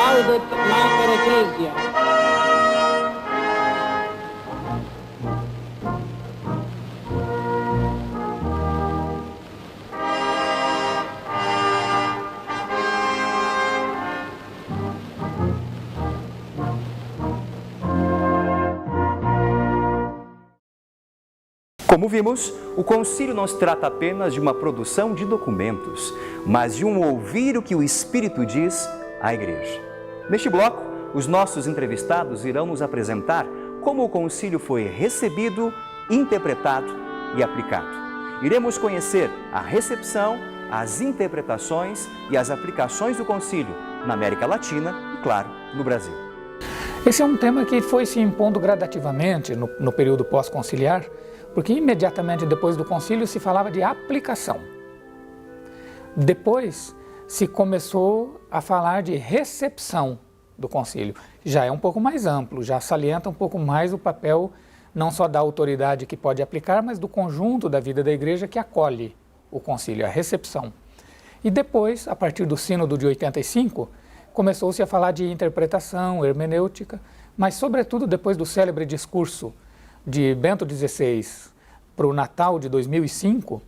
Laudet Mater Ecclesia. Como vimos, o concílio não se trata apenas de uma produção de documentos, mas de um ouvir o que o Espírito diz à Igreja. Neste bloco, os nossos entrevistados irão nos apresentar como o concílio foi recebido, interpretado e aplicado. Iremos conhecer a recepção, as interpretações e as aplicações do concílio na América Latina e, claro, no Brasil. Esse é um tema que foi se impondo gradativamente no período pós-conciliar, porque imediatamente depois do concílio se falava de aplicação. Depois se começou a falar de recepção do concílio. Já é um pouco mais amplo, já salienta um pouco mais o papel não só da autoridade que pode aplicar, mas do conjunto da vida da igreja que acolhe o concílio, a recepção. E depois, a partir do Sínodo de 85, começou-se a falar de interpretação, hermenêutica, mas sobretudo depois do célebre discurso de Bento XVI para o Natal de 2005,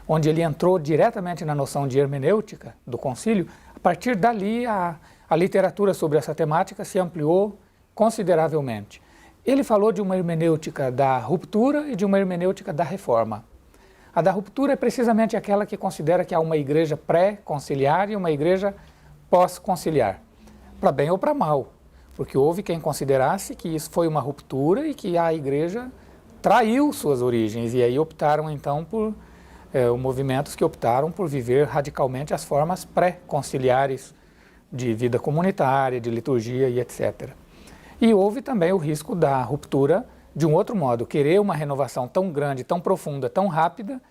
onde ele entrou diretamente na noção de hermenêutica do concílio. A partir dali a literatura sobre essa temática se ampliou consideravelmente. Ele falou de uma hermenêutica da ruptura e de uma hermenêutica da reforma. A da ruptura é precisamente aquela que considera que há uma igreja pré-conciliar e uma igreja pós-conciliar, para bem ou para mal, porque houve quem considerasse que isso foi uma ruptura e que a igreja traiu suas origens, e aí optaram então por movimentos que optaram por viver radicalmente as formas pré-conciliares de vida comunitária, de liturgia e etc. E houve também o risco da ruptura de um outro modo, querer uma renovação tão grande, tão profunda, tão rápida,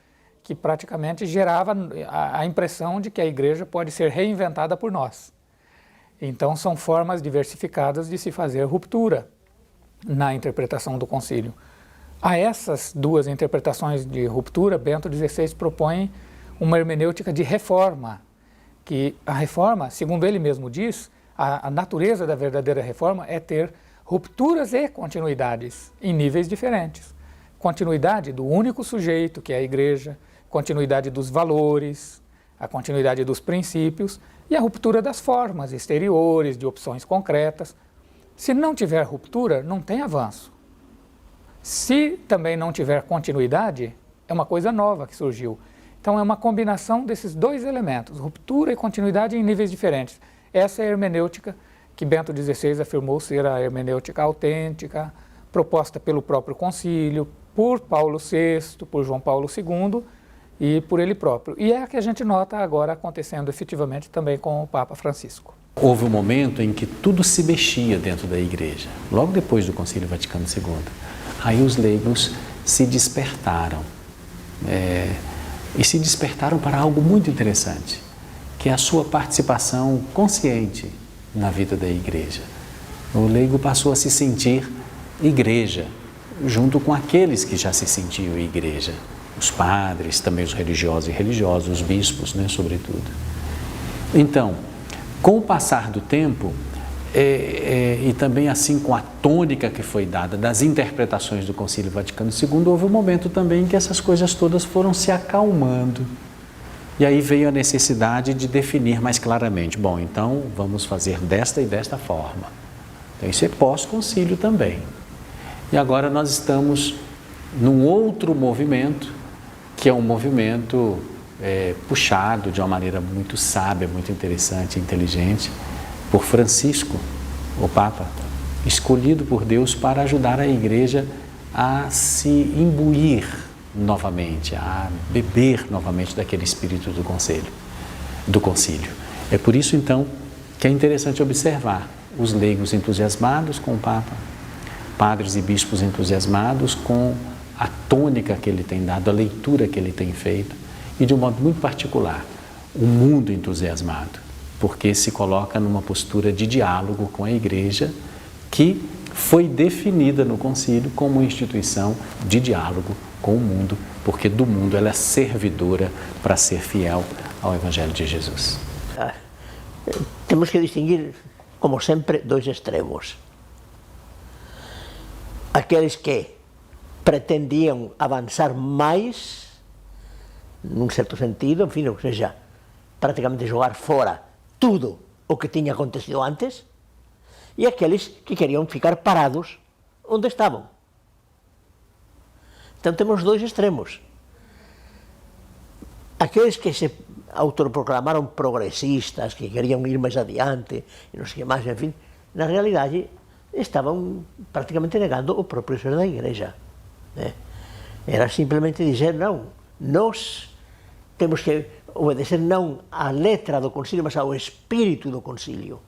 que praticamente gerava a impressão de que a igreja pode ser reinventada por nós. Então são formas diversificadas de se fazer ruptura na interpretação do concílio. A essas duas interpretações de ruptura, Bento XVI propõe uma hermenêutica de reforma, que a reforma, segundo ele mesmo diz, a natureza da verdadeira reforma é ter rupturas e continuidades em níveis diferentes. Continuidade do único sujeito, que é a igreja, continuidade dos valores, a continuidade dos princípios e a ruptura das formas exteriores, de opções concretas. Se não tiver ruptura, não tem avanço. Se também não tiver continuidade, é uma coisa nova que surgiu. Então é uma combinação desses dois elementos, ruptura e continuidade em níveis diferentes. Essa é a hermenêutica que Bento XVI afirmou ser a hermenêutica autêntica, proposta pelo próprio concílio, por Paulo VI, por João Paulo II e por ele próprio. E é a que a gente nota agora acontecendo efetivamente também com o Papa Francisco. Houve um momento em que tudo se mexia dentro da igreja, logo depois do Concílio Vaticano II. Aí os leigos se despertaram, e se despertaram para algo muito interessante, que é a sua participação consciente na vida da igreja. O leigo passou a se sentir igreja, junto com aqueles que já se sentiam igreja, os padres, também os religiosos e religiosas, os bispos, sobretudo. Então, com o passar do tempo, e também assim com a tônica que foi dada das interpretações do Concílio Vaticano II, houve um momento também em que essas coisas todas foram se acalmando. E aí veio a necessidade de definir mais claramente, bom, então vamos fazer desta e desta forma. Então isso é pós-concílio também. E agora nós estamos num outro movimento, que é um movimento puxado de uma maneira muito sábia, muito interessante, inteligente, por Francisco, o Papa, escolhido por Deus para ajudar a igreja a se imbuir novamente, a beber novamente daquele espírito do concílio. É por isso, então, que é interessante observar os leigos entusiasmados com o Papa, padres e bispos entusiasmados com a tônica que ele tem dado, a leitura que ele tem feito, e de um modo muito particular, o mundo entusiasmado, porque se coloca numa postura de diálogo com a igreja que foi definida no concílio como uma instituição de diálogo com o mundo, porque do mundo ela é servidora para ser fiel ao Evangelho de Jesus. Temos que distinguir como sempre, dois extremos. Aqueles que pretendiam avançar mais, num certo sentido, enfim, ou seja, praticamente jogar fora tudo o que tinha acontecido antes, e aqueles que queriam ficar parados onde estavam. Então temos dois extremos. Aqueles que se autoproclamaram progressistas, que queriam ir mais adiante, e não sei o que mais, enfim, na realidade estavam praticamente negando o próprio ser da Igreja. Né? Era simplesmente dizer, não, nós temos que obedecer não à letra do concílio, mas ao espírito do concílio.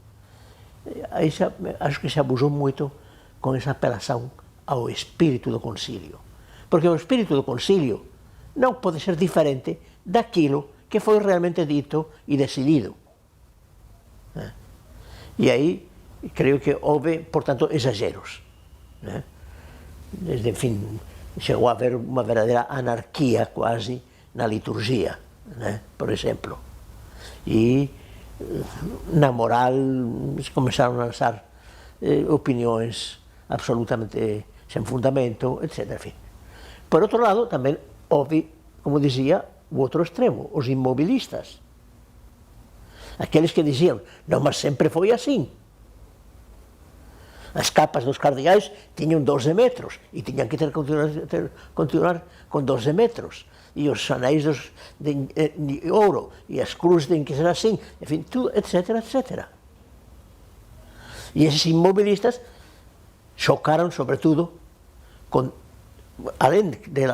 Aí acho que se abusou muito com essa apelação ao espírito do concílio. Porque o espírito do concílio não pode ser diferente daquilo que foi realmente dito e decidido. E aí, creio que houve, portanto, exageros. Né? Desde, enfim, chegou a haver uma verdadeira anarquia quase na liturgia, né? Por exemplo. E na moral começaram a lançar opiniões absolutamente sem fundamento, etc. Enfim. Por outro lado, também houve, como dizia, o outro extremo, os imobilistas. Aqueles que diziam, não, mas sempre foi assim. As capas dos cardeais tinham 12 metros e tinham que continuar com 12 metros. E os anéis de ouro e as cruzes têm que ser assim, enfim, tudo, etc, etc. E esses imobilistas chocaram, sobretudo, com, além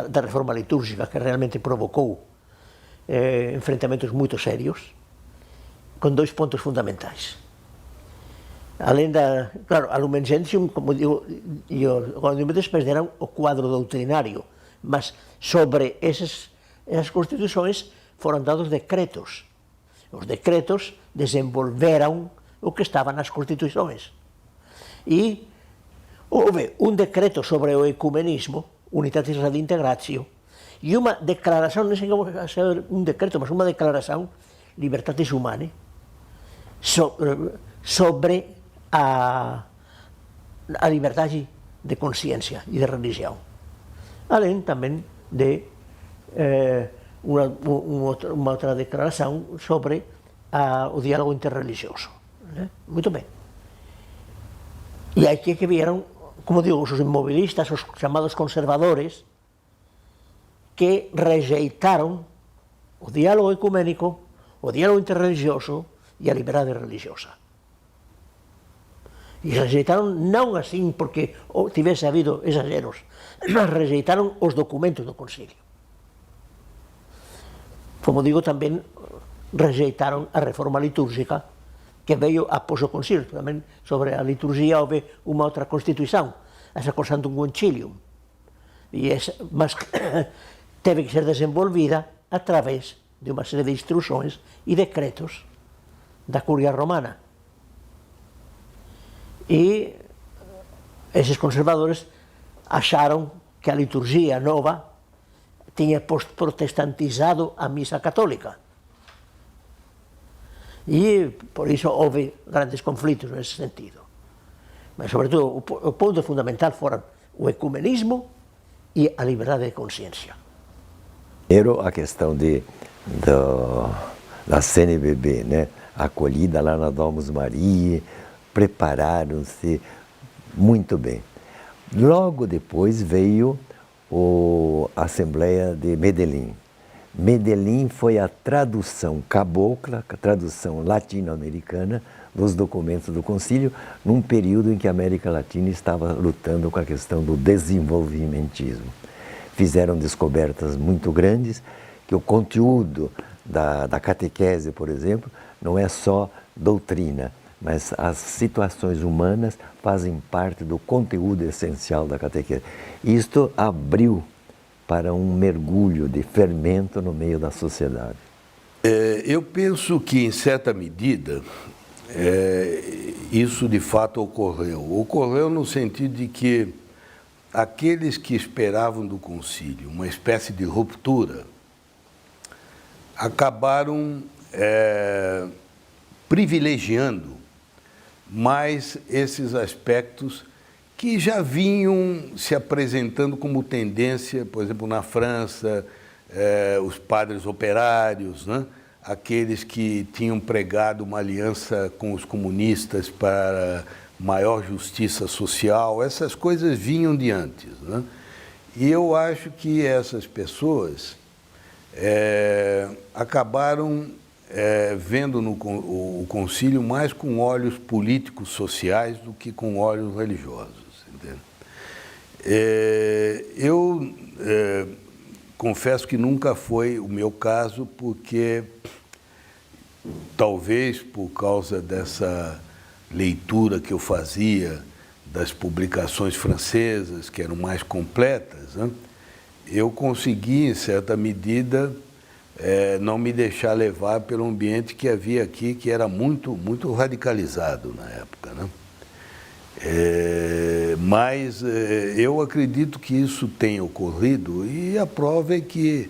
da reforma litúrgica, que realmente provocou enfrentamentos muito sérios, com dois pontos fundamentais. Além da, claro, a Lumen Gentium, como digo, e os Gaudium perderam o quadro doutrinário, mas sobre essas constituições foram dados decretos. Os decretos desenvolveram o que estava nas constituições. E houve um decreto sobre o ecumenismo, Unitatis Redintegratio, e uma declaração, não sei como ser um decreto, mas uma declaração, Libertatis Humanae, sobre a liberdade de consciência e de religião. Além também de uma outra declaração sobre o diálogo interreligioso. Né? Muito bem. E aqui é que vieram, como digo, os imobilistas, os chamados conservadores, que rejeitaram o diálogo ecuménico, o diálogo interreligioso e a liberdade religiosa. E rejeitaram não assim porque tivesse havido exageros, mas rejeitaram os documentos do concílio. Como digo, também rejeitaram a reforma litúrgica que veio após o concílio. Também sobre a liturgia houve uma outra constituição, a Sacrosanctum Concilium, mas teve que ser desenvolvida através de uma série de instruções e decretos da Cúria Romana. E esses conservadores acharam que a liturgia nova tinha protestantizado a missa católica. E por isso houve grandes conflitos nesse sentido. Mas, sobretudo, o ponto fundamental foram o ecumenismo e a liberdade de consciência. Primeiro, a questão da CNBB, né? A acolhida lá na Domus Mariae, prepararam-se muito bem. Logo depois veio a Assembleia de Medellín. Medellín foi a tradução cabocla, a tradução latino-americana dos documentos do concílio, num período em que a América Latina estava lutando com a questão do desenvolvimentismo. Fizeram descobertas muito grandes, que o conteúdo da catequese, por exemplo, não é só doutrina, mas as situações humanas fazem parte do conteúdo essencial da catequese. Isto abriu para um mergulho de fermento no meio da sociedade. Eu penso que, em certa medida, isso de fato ocorreu. Ocorreu no sentido de que aqueles que esperavam do concílio uma espécie de ruptura acabaram privilegiando mais esses aspectos que já vinham se apresentando como tendência, por exemplo, na França, os padres operários, né? Aqueles que tinham pregado uma aliança com os comunistas para maior justiça social, essas coisas vinham de antes, né? E eu acho que essas pessoas acabaram vendo o concílio mais com olhos políticos sociais do que com olhos religiosos. Entende? Eu confesso que nunca foi o meu caso, porque talvez por causa dessa leitura que eu fazia das publicações francesas, que eram mais completas, né, eu consegui, em certa medida, não me deixar levar pelo ambiente que havia aqui, que era muito, muito radicalizado na época, né? Mas eu acredito que isso tenha ocorrido, e a prova é que,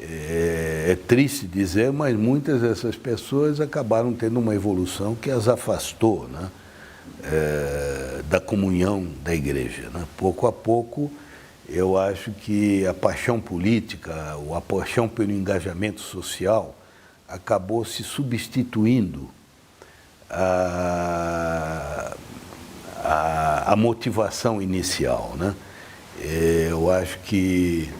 é triste dizer, mas muitas dessas pessoas acabaram tendo uma evolução que as afastou, né, da comunhão da igreja, né? Pouco a pouco, eu acho que a paixão política, ou a paixão pelo engajamento social, acabou se substituindo a motivação inicial, né? Eu acho que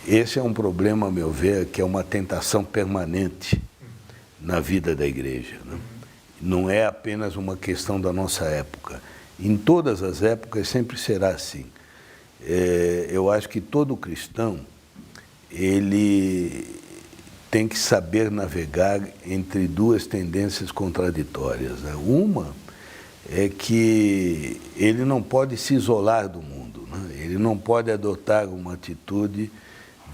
esse é um problema, a meu ver, que é uma tentação permanente na vida da igreja, né? Não é apenas uma questão da nossa época. Em todas as épocas sempre será assim. Eu acho que todo cristão, ele tem que saber navegar entre duas tendências contraditórias, né? Uma é que ele não pode se isolar do mundo, né? Ele não pode adotar uma atitude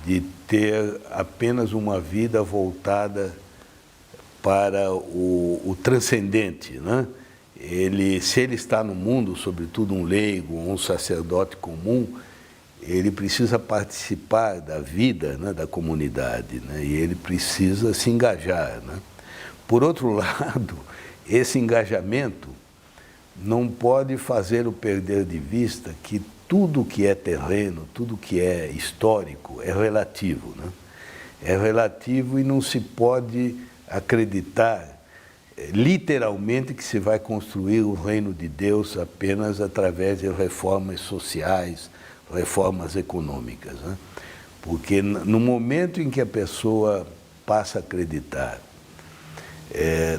de ter apenas uma vida voltada para o transcendente, né? Se ele está no mundo, sobretudo um leigo ou um sacerdote comum, ele precisa participar da vida, né, da comunidade, né? E ele precisa se engajar, né? Por outro lado, esse engajamento não pode fazê-lo perder de vista que tudo que é terreno, tudo que é histórico é relativo, né? É relativo e não se pode acreditar literalmente que se vai construir o reino de Deus apenas através de reformas sociais, reformas econômicas, né? Porque no momento em que a pessoa passa a acreditar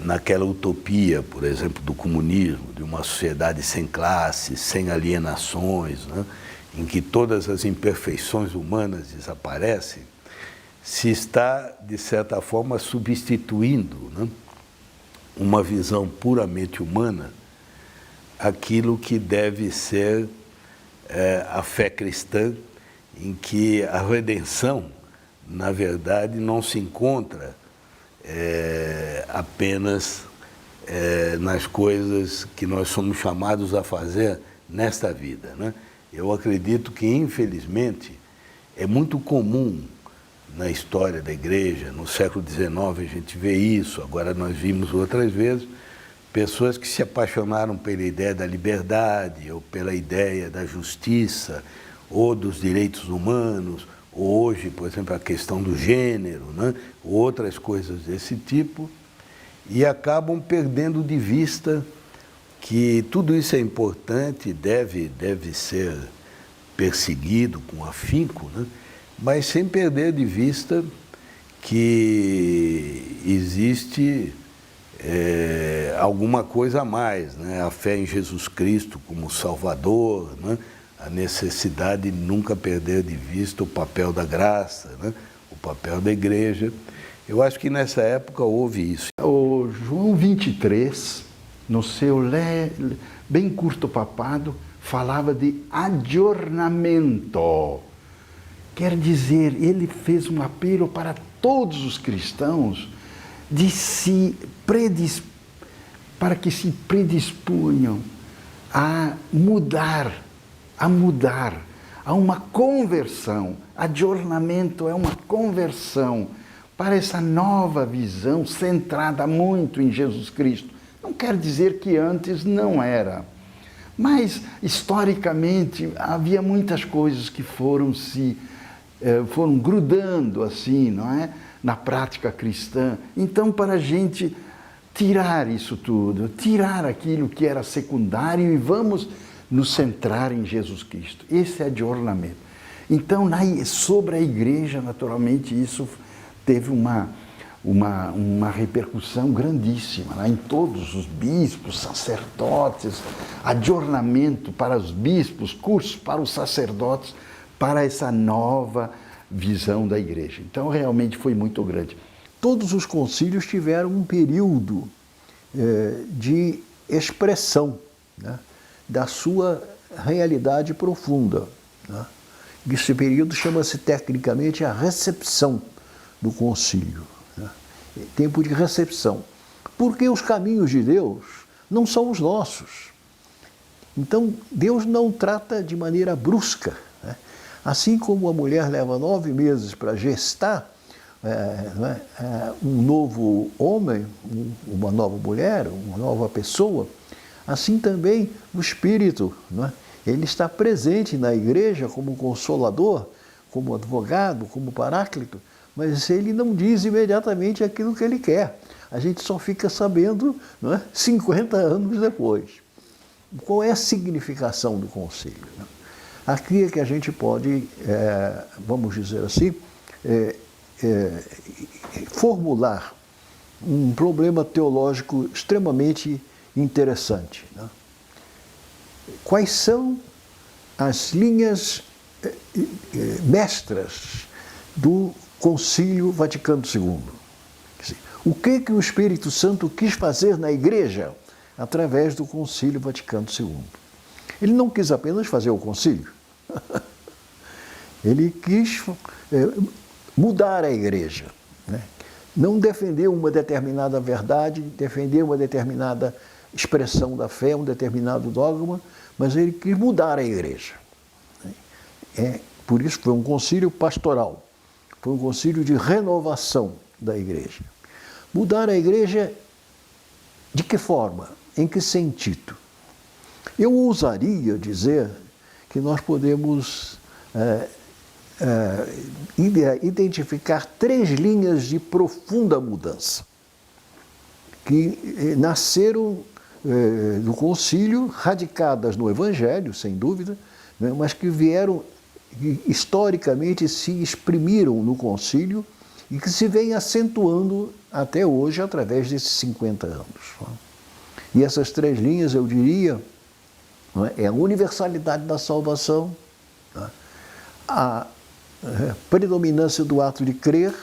naquela utopia, por exemplo, do comunismo, de uma sociedade sem classes, sem alienações, né, em que todas as imperfeições humanas desaparecem, se está, de certa forma, substituindo, né, uma visão puramente humana aquilo que deve ser a fé cristã, em que a redenção, na verdade, não se encontra apenas nas coisas que nós somos chamados a fazer nesta vida, né? Eu acredito que, infelizmente, é muito comum na história da igreja, no século XIX a gente vê isso, agora nós vimos outras vezes, pessoas que se apaixonaram pela ideia da liberdade, ou pela ideia da justiça, ou dos direitos humanos, ou hoje, por exemplo, a questão do gênero, né? Outras coisas desse tipo, e acabam perdendo de vista que tudo isso é importante, deve ser perseguido com afinco, né? Mas sem perder de vista que existe alguma coisa a mais, né? A fé em Jesus Cristo como Salvador, né? A necessidade de nunca perder de vista o papel da graça, né? O papel da igreja. Eu acho que nessa época houve isso. O João 23, no seu bem curto papado, falava de aggiornamento. Quer dizer, ele fez um apelo para todos os cristãos para que se predisponham a mudar, a uma conversão. Aggiornamento é uma conversão para essa nova visão centrada muito em Jesus Cristo. Não quer dizer que antes não era. Mas, historicamente, havia muitas coisas que foram grudando assim, não é? Na prática cristã. Então, para a gente tirar isso tudo, tirar aquilo que era secundário e vamos nos centrar em Jesus Cristo. Esse é adornamento. Então, sobre a igreja, naturalmente, isso teve uma repercussão grandíssima, né? Em todos os bispos, sacerdotes, adornamento para os bispos, cursos para os sacerdotes, para essa nova visão da igreja. Então, realmente foi muito grande. Todos os concílios tiveram um período de expressão, né, da sua realidade profunda, né? Esse período chama-se tecnicamente a recepção do concílio, né? Tempo de recepção, porque os caminhos de Deus não são os nossos. Então, Deus não trata de maneira brusca, né? Assim como a mulher leva 9 meses para gestar um novo homem, uma nova mulher, uma nova pessoa, assim também o Espírito, né? Ele está presente na igreja como consolador, como advogado, como paráclito, mas ele não diz imediatamente aquilo que ele quer. A gente só fica sabendo, não é, 50 anos depois. Qual é a significação do concílio? Aqui é que a gente pode, vamos dizer assim, formular um problema teológico extremamente interessante, né? Quais são as linhas mestras do Concílio Vaticano II? O que o Espírito Santo quis fazer na igreja através do Concílio Vaticano II? Ele não quis apenas fazer o concílio. Ele quis mudar a igreja, né? Não defender uma determinada verdade, defender uma determinada expressão da fé, um determinado dogma, mas ele quis mudar a igreja. Por isso foi um concílio pastoral, foi um concílio de renovação da igreja. Mudar a igreja de que forma? Em que sentido? Eu ousaria dizer que nós podemos identificar 3 linhas de profunda mudança que nasceram do concílio, radicadas no Evangelho, sem dúvida, né, mas que vieram, historicamente, se exprimiram no concílio e que se vem acentuando até hoje através desses 50 anos. E essas 3 linhas, eu diria, é a universalidade da salvação, a predominância do ato de crer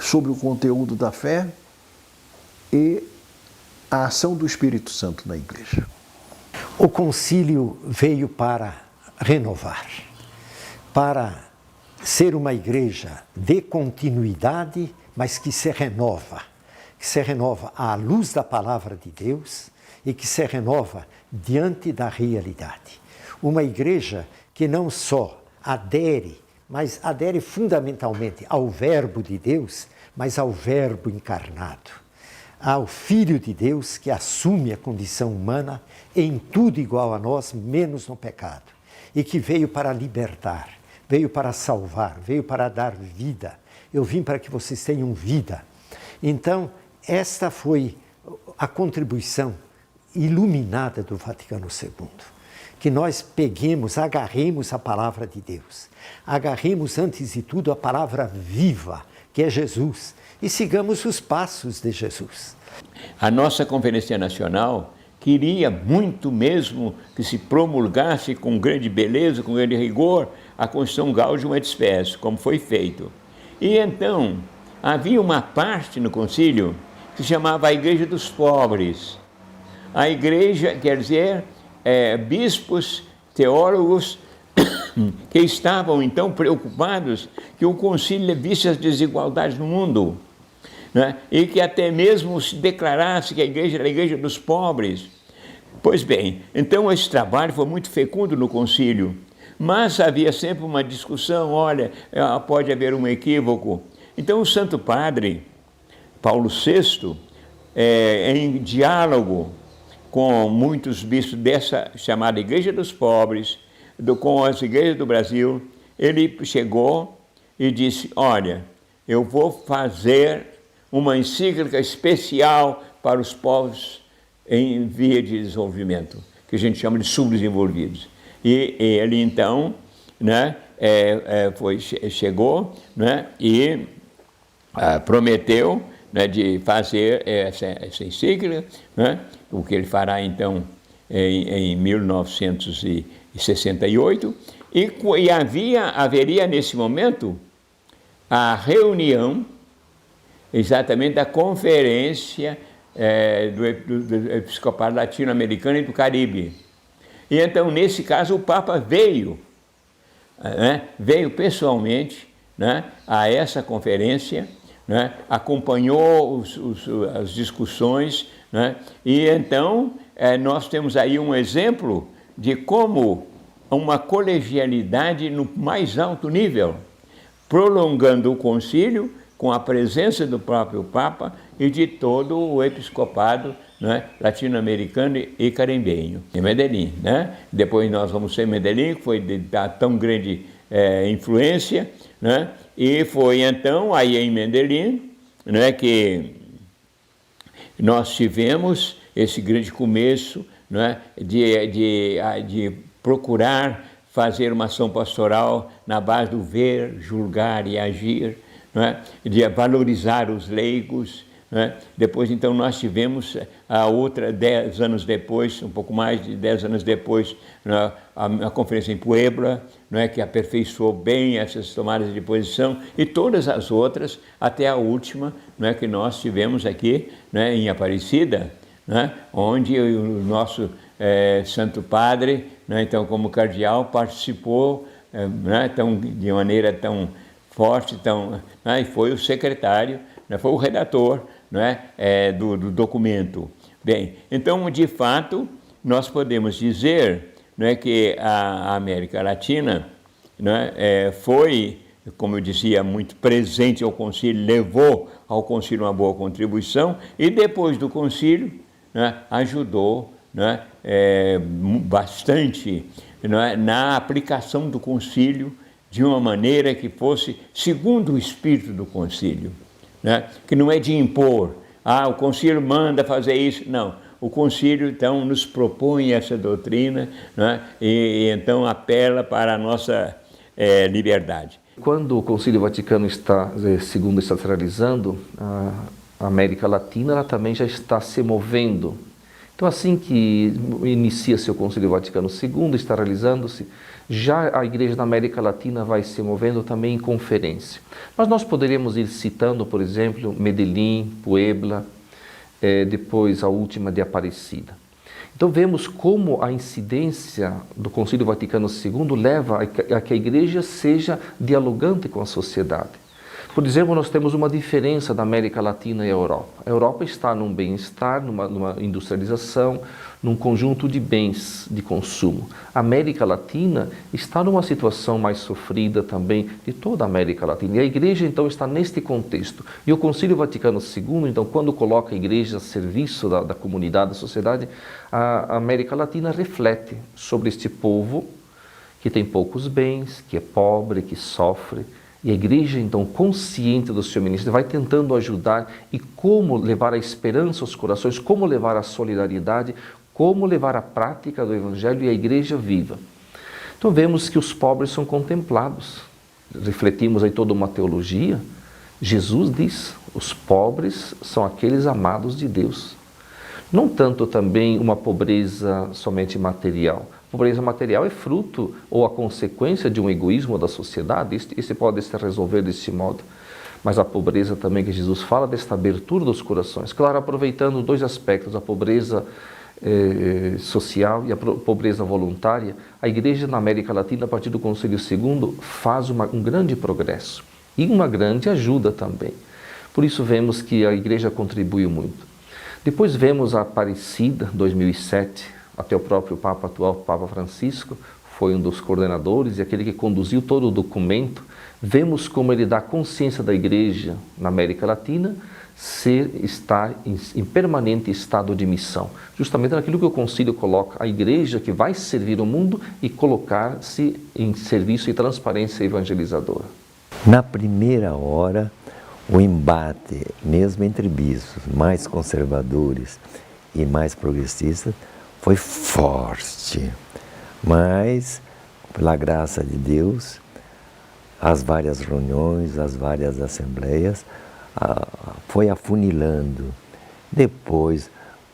sobre o conteúdo da fé e a ação do Espírito Santo na igreja. O concílio veio para renovar, para ser uma igreja de continuidade, mas que se renova à luz da palavra de Deus e que se renova diante da realidade. Uma igreja que não só adere, mas adere fundamentalmente ao Verbo de Deus, mas ao Verbo encarnado, ao Filho de Deus que assume a condição humana em tudo igual a nós, menos no pecado, e que veio para libertar, veio para salvar, veio para dar vida. Eu vim para que vocês tenham vida. Então, esta foi a contribuição iluminada do Vaticano II. Que nós peguemos, agarremos a palavra de Deus, agarremos antes de tudo a palavra viva, que é Jesus, e sigamos os passos de Jesus. A nossa Conferência Nacional queria muito mesmo que se promulgasse com grande beleza, com grande rigor, a Constituição Gaudium et Spes, como foi feito. E então, havia uma parte no concílio que se chamava a Igreja dos Pobres. A igreja, quer dizer, bispos, teólogos, que estavam então preocupados que o concílio visse as desigualdades no mundo, né? E que até mesmo se declarasse que a igreja era a igreja dos pobres. Pois bem, então esse trabalho foi muito fecundo no concílio, mas havia sempre uma discussão, olha, pode haver um equívoco. Então o Santo Padre Paulo VI em diálogo com muitos bispos dessa chamada Igreja dos Pobres, com as igrejas do Brasil, ele chegou e disse, olha, eu vou fazer uma encíclica especial para os povos em via de desenvolvimento, que a gente chama de subdesenvolvidos. E ele então, né, chegou, né, e prometeu, né, de fazer essa encíclica, né, o que ele fará então em 1968, e haveria nesse momento a reunião exatamente da conferência do Episcopado Latino-Americano e do Caribe. E então, nesse caso, o Papa veio, né, veio pessoalmente, né, a essa conferência, né, acompanhou as discussões, né, e então nós temos aí um exemplo de como uma colegialidade no mais alto nível, prolongando o concílio com a presença do próprio Papa e de todo o episcopado, né, latino-americano e carimbenho, em Medellín, né? Depois nós vamos ser em Medellín, que foi de tão grande influência, né? E foi então aí em Medellín, né, que nós tivemos esse grande começo, né, de procurar fazer uma ação pastoral na base do ver, julgar e agir, né, de valorizar os leigos, né? Depois, então, nós tivemos a outra, 10 anos depois, um pouco mais de 10 anos depois, né, a conferência em Puebla, né, que aperfeiçoou bem essas tomadas de posição, e todas as outras, até a última, né, que nós tivemos aqui, né, em Aparecida, né, onde o nosso Santo Padre, né, então, como cardeal, participou, né, de maneira tão forte, né, e foi o secretário, né, foi o redator, né, do documento. Bem, então, de fato, nós podemos dizer, né, que a América Latina, né, foi, como eu dizia, muito presente ao concílio, levou ao concílio uma boa contribuição, e depois do concílio, né, ajudou, né, bastante, né, na aplicação do concílio de uma maneira que fosse segundo o espírito do concílio, né? Que não é de impor, o concílio manda fazer isso, não. O concílio, então, nos propõe essa doutrina, né? E então apela para a nossa liberdade. Quando o Concílio Vaticano II está se realizando, a América Latina ela também já está se movendo. Então, assim que inicia-se o Concílio Vaticano II, está realizando-se, já a Igreja na América Latina vai se movendo também em conferência. Mas nós poderíamos ir citando, por exemplo, Medellín, Puebla, depois a última de Aparecida. Então vemos como a incidência do Concílio Vaticano II leva a que a Igreja seja dialogante com a sociedade. Por exemplo, nós temos uma diferença da América Latina e a Europa. A Europa está num bem-estar, numa industrialização, num conjunto de bens de consumo. A América Latina está numa situação mais sofrida também de toda a América Latina. E a Igreja, então, está neste contexto. E o Concílio Vaticano II, então, quando coloca a Igreja a serviço da comunidade, da sociedade, a América Latina reflete sobre este povo que tem poucos bens, que é pobre, que sofre. E a Igreja, então, consciente do seu ministério, vai tentando ajudar e como levar a esperança aos corações, como levar a solidariedade, como levar a prática do Evangelho e a Igreja viva. Então vemos que os pobres são contemplados. Refletimos aí toda uma teologia. Jesus diz, os pobres são aqueles amados de Deus. Não tanto também uma pobreza somente material. A pobreza material é fruto ou a consequência de um egoísmo da sociedade. Esse pode se resolver desse modo. Mas a pobreza também que Jesus fala, desta abertura dos corações. Claro, aproveitando dois aspectos, a pobreza social e a pobreza voluntária, a Igreja na América Latina, a partir do Concílio II, faz um grande progresso e uma grande ajuda também. Por isso vemos que a Igreja contribui muito. Depois vemos a Aparecida, 2007, até o próprio Papa atual, Papa Francisco, foi um dos coordenadores e aquele que conduziu todo o documento, vemos como ele dá consciência da igreja na América Latina estar em permanente estado de missão. Justamente naquilo que o concílio coloca, a igreja que vai servir o mundo e colocar-se em serviço e transparência evangelizadora. Na primeira hora, o embate, mesmo entre bispos mais conservadores e mais progressistas, foi forte. Mas, pela graça de Deus, as várias reuniões, as várias assembleias, foi afunilando. Depois,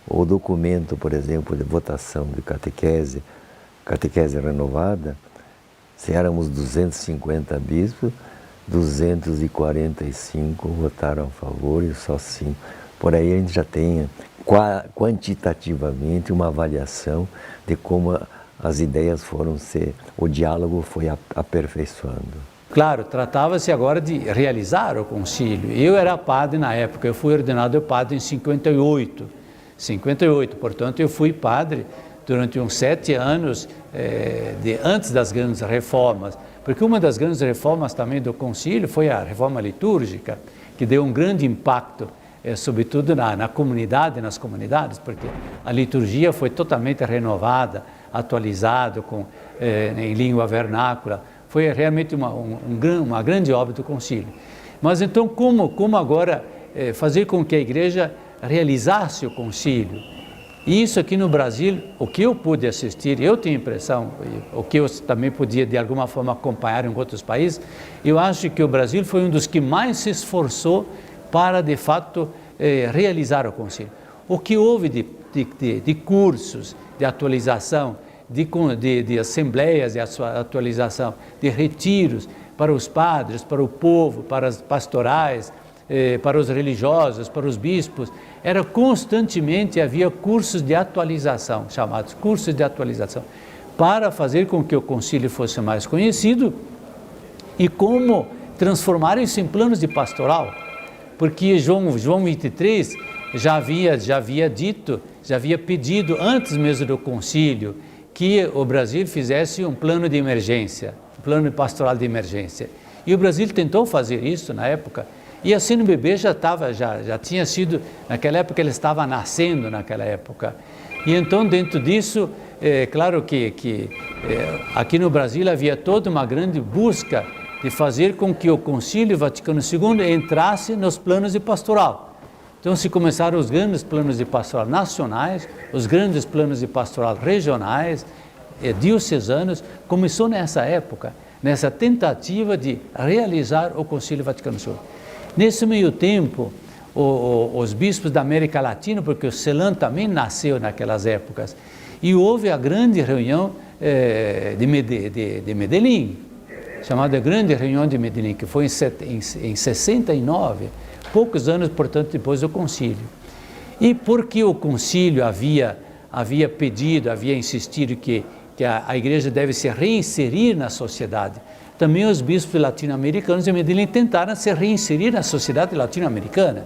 o documento, por exemplo, de votação de catequese renovada, se éramos 250 bispos, 245 votaram a favor e só 5. Por aí a gente já tem quantitativamente uma avaliação de como as ideias o diálogo foi aperfeiçoando. Claro, tratava-se agora de realizar o concílio. Eu era padre na época, eu fui ordenado padre em 58, portanto eu fui padre durante uns 7 anos antes das grandes reformas, porque uma das grandes reformas também do concílio foi a reforma litúrgica, que deu um grande impacto, sobretudo na comunidade, nas comunidades, porque a liturgia foi totalmente renovada, atualizada em língua vernácula. Foi realmente uma grande obra do concílio. Mas então, como agora fazer com que a igreja realizasse o concílio? E isso aqui no Brasil, o que eu pude assistir, eu tenho a impressão, o que eu também podia de alguma forma acompanhar em outros países, eu acho que o Brasil foi um dos que mais se esforçou para, de fato, realizar o concílio. O que houve de cursos, de atualização, de assembleias de atualização, de retiros para os padres, para o povo, para as pastorais, para os religiosos, para os bispos, constantemente havia cursos de atualização, chamados cursos de atualização, para fazer com que o concílio fosse mais conhecido e como transformar isso em planos de pastoral, porque João 23 já havia pedido antes mesmo do concílio que o Brasil fizesse um plano de emergência, um plano pastoral de emergência. E o Brasil tentou fazer isso na época, e a CNBB já tinha sido, naquela época ele estava nascendo naquela época. E então dentro disso, claro que aqui no Brasil havia toda uma grande busca de fazer com que o Concílio Vaticano II entrasse nos planos de pastoral. Então se começaram os grandes planos de pastoral nacionais, os grandes planos de pastoral regionais, diocesanos, começou nessa época, nessa tentativa de realizar o Concílio Vaticano II. Nesse meio tempo, os bispos da América Latina, porque o CELAM também nasceu naquelas épocas, e houve a grande reunião de Medellín, chamada Grande Reunião de Medellín, que foi em 69, poucos anos, portanto, depois do concílio. E porque o concílio havia pedido, havia insistido que a igreja deve se reinserir na sociedade, também os bispos latino-americanos de Medellín tentaram se reinserir na sociedade latino-americana.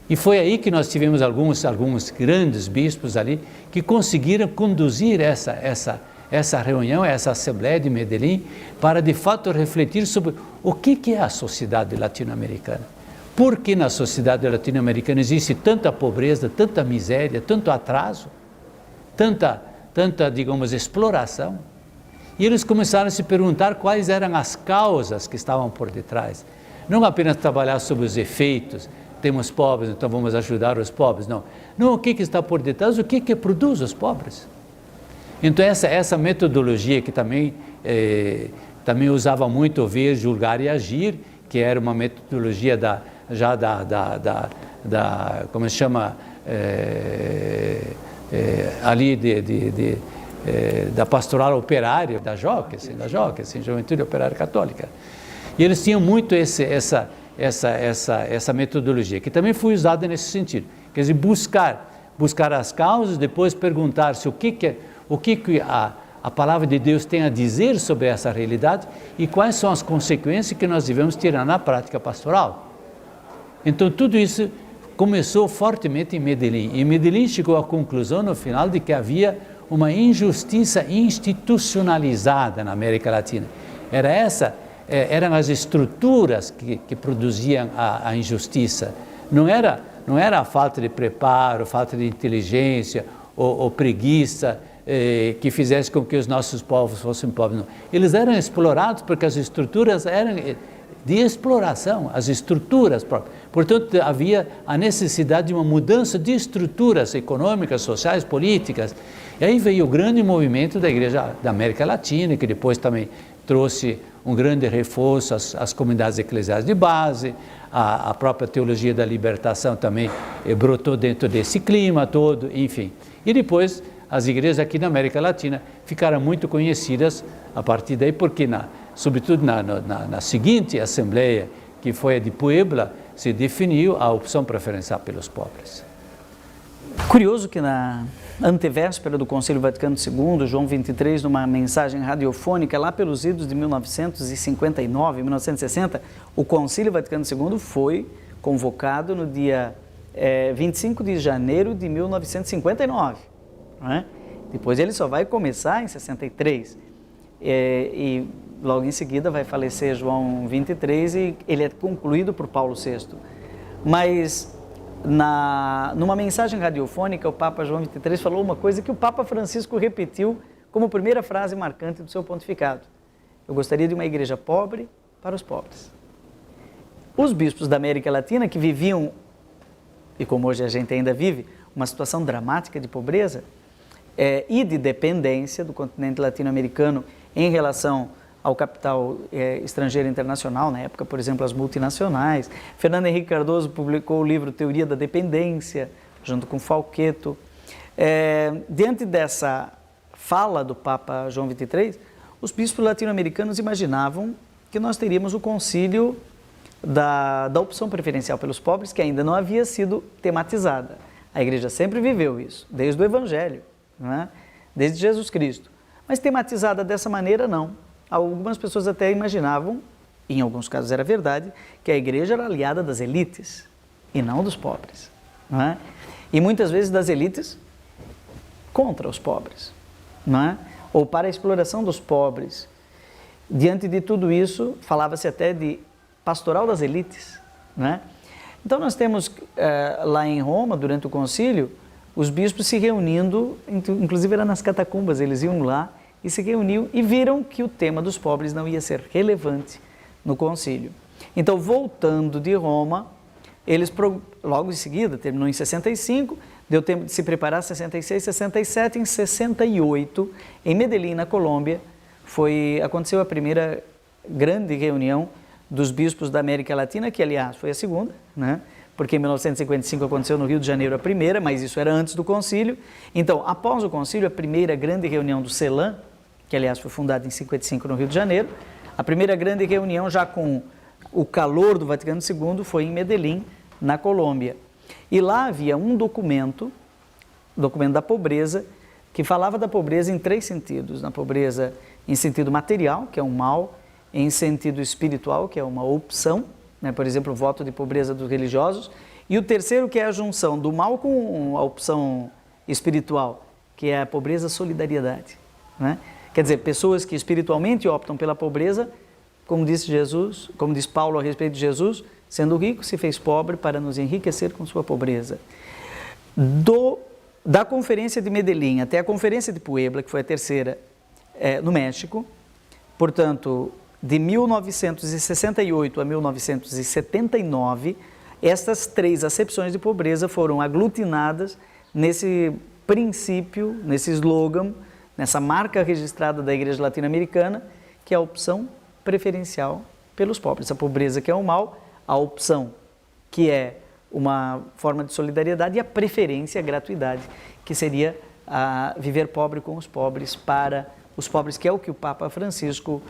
E foi aí que nós tivemos alguns grandes bispos ali que conseguiram conduzir essa reunião, essa Assembleia de Medellín, para de fato refletir sobre o que é a sociedade latino-americana. Por que na sociedade latino-americana existe tanta pobreza, tanta miséria, tanto atraso, tanta, digamos, exploração? E eles começaram a se perguntar quais eram as causas que estavam por detrás. Não apenas trabalhar sobre os efeitos, temos pobres, então vamos ajudar os pobres, não. Não, o que está por detrás, o que produz os pobres? Então essa metodologia que também usava muito o ver, julgar e agir, que era uma metodologia como se chama, ali da pastoral operária, da JOC, Juventude Operária Católica. E eles tinham muito essa metodologia, que também foi usada nesse sentido. Quer dizer, buscar as causas, depois perguntar-se o que a palavra de Deus tem a dizer sobre essa realidade e quais são as consequências que nós devemos tirar na prática pastoral. Então, tudo isso começou fortemente em Medellín. E Medellín chegou à conclusão, no final, de que havia uma injustiça institucionalizada na América Latina. Eram as estruturas que produziam a injustiça. Não era a falta de preparo, falta de inteligência ou preguiça que fizesse com que os nossos povos fossem pobres. Não. Eles eram explorados porque as estruturas eram de exploração, as estruturas próprias. Portanto, havia a necessidade de uma mudança de estruturas econômicas, sociais, políticas. E aí veio o grande movimento da Igreja da América Latina, que depois também trouxe um grande reforço às comunidades eclesiais de base, a própria teologia da libertação também brotou dentro desse clima todo, enfim. E depois as igrejas aqui na América Latina ficaram muito conhecidas a partir daí, porque sobretudo na seguinte assembleia, que foi a de Puebla, se definiu a opção preferencial pelos pobres. Curioso que na antevéspera do Concílio Vaticano II, João XXIII, numa mensagem radiofônica lá pelos idos de 1959, 1960, o Concílio Vaticano II foi convocado no dia 25 de janeiro de 1959. Né? Depois ele só vai começar em 63 e logo em seguida vai falecer João XXIII e ele é concluído por Paulo VI. Mas numa mensagem radiofônica, o Papa João XXIII falou uma coisa que o Papa Francisco repetiu como primeira frase marcante do seu pontificado: eu gostaria de uma igreja pobre para os pobres. Os bispos da América Latina, que viviam, e como hoje a gente ainda vive, uma situação dramática de pobreza e de dependência do continente latino-americano em relação ao capital estrangeiro internacional, na época, por exemplo, as multinacionais. Fernando Henrique Cardoso publicou o livro Teoria da Dependência, junto com Falquetto. Diante dessa fala do Papa João XXIII, os bispos latino-americanos imaginavam que nós teríamos o concílio da opção preferencial pelos pobres, que ainda não havia sido tematizada. A Igreja sempre viveu isso, desde o Evangelho, né? Desde Jesus Cristo. Mas tematizada dessa maneira, não. Algumas pessoas até imaginavam, em alguns casos era verdade, que a Igreja era aliada das elites e não dos pobres. Não é? E muitas vezes das elites contra os pobres, não é? Ou para a exploração dos pobres. Diante de tudo isso, falava-se até de pastoral das elites. Não é? Então nós temos lá em Roma, durante o concílio, os bispos se reunindo, inclusive era nas catacumbas, eles iam lá e se reuniam e viram que o tema dos pobres não ia ser relevante no concílio. Então, voltando de Roma, eles logo em seguida, terminou em 65, deu tempo de se preparar 66, 67, em 68, em Medellín, na Colômbia, aconteceu a primeira grande reunião dos bispos da América Latina, que aliás foi a segunda, né? Porque em 1955 aconteceu no Rio de Janeiro a primeira, mas isso era antes do concílio. Então, após o concílio, a primeira grande reunião do CELAM, que aliás foi fundada em 55 no Rio de Janeiro, a primeira grande reunião já com o calor do Vaticano II foi em Medellín, na Colômbia. E lá havia um documento da pobreza, que falava da pobreza em três sentidos. Na pobreza em sentido material, que é um mal, em sentido espiritual, que é uma opção, né? Por exemplo, o voto de pobreza dos religiosos, e o terceiro, que é a junção do mal com a opção espiritual, que é a pobreza-solidariedade, né? Quer dizer, pessoas que espiritualmente optam pela pobreza, como disse Jesus, como diz Paulo a respeito de Jesus, sendo rico se fez pobre para nos enriquecer com sua pobreza. Da Conferência de Medellín até a Conferência de Puebla, que foi a terceira, no México, portanto, de 1968 a 1979, estas três acepções de pobreza foram aglutinadas nesse princípio, nesse slogan, nessa marca registrada da Igreja Latino-Americana, que é a opção preferencial pelos pobres. A pobreza, que é o mal, a opção, que é uma forma de solidariedade, e a preferência, a gratuidade, que seria viver pobre com os pobres, para os pobres, que é o que o Papa Francisco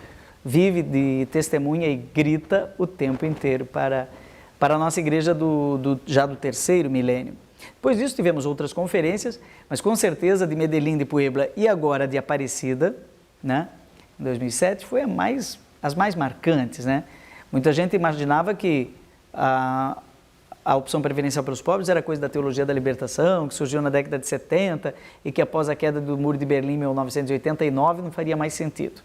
vive de testemunha e grita o tempo inteiro para a nossa igreja já do terceiro milênio. Depois disso tivemos outras conferências, mas com certeza de Medellín, de Puebla e agora de Aparecida, né, em 2007, foi as mais marcantes, né? Muita gente imaginava que a a opção preferencial pelos pobres era coisa da teologia da libertação, que surgiu na década de 70 e que após a queda do Muro de Berlim em 1989 não faria mais sentido.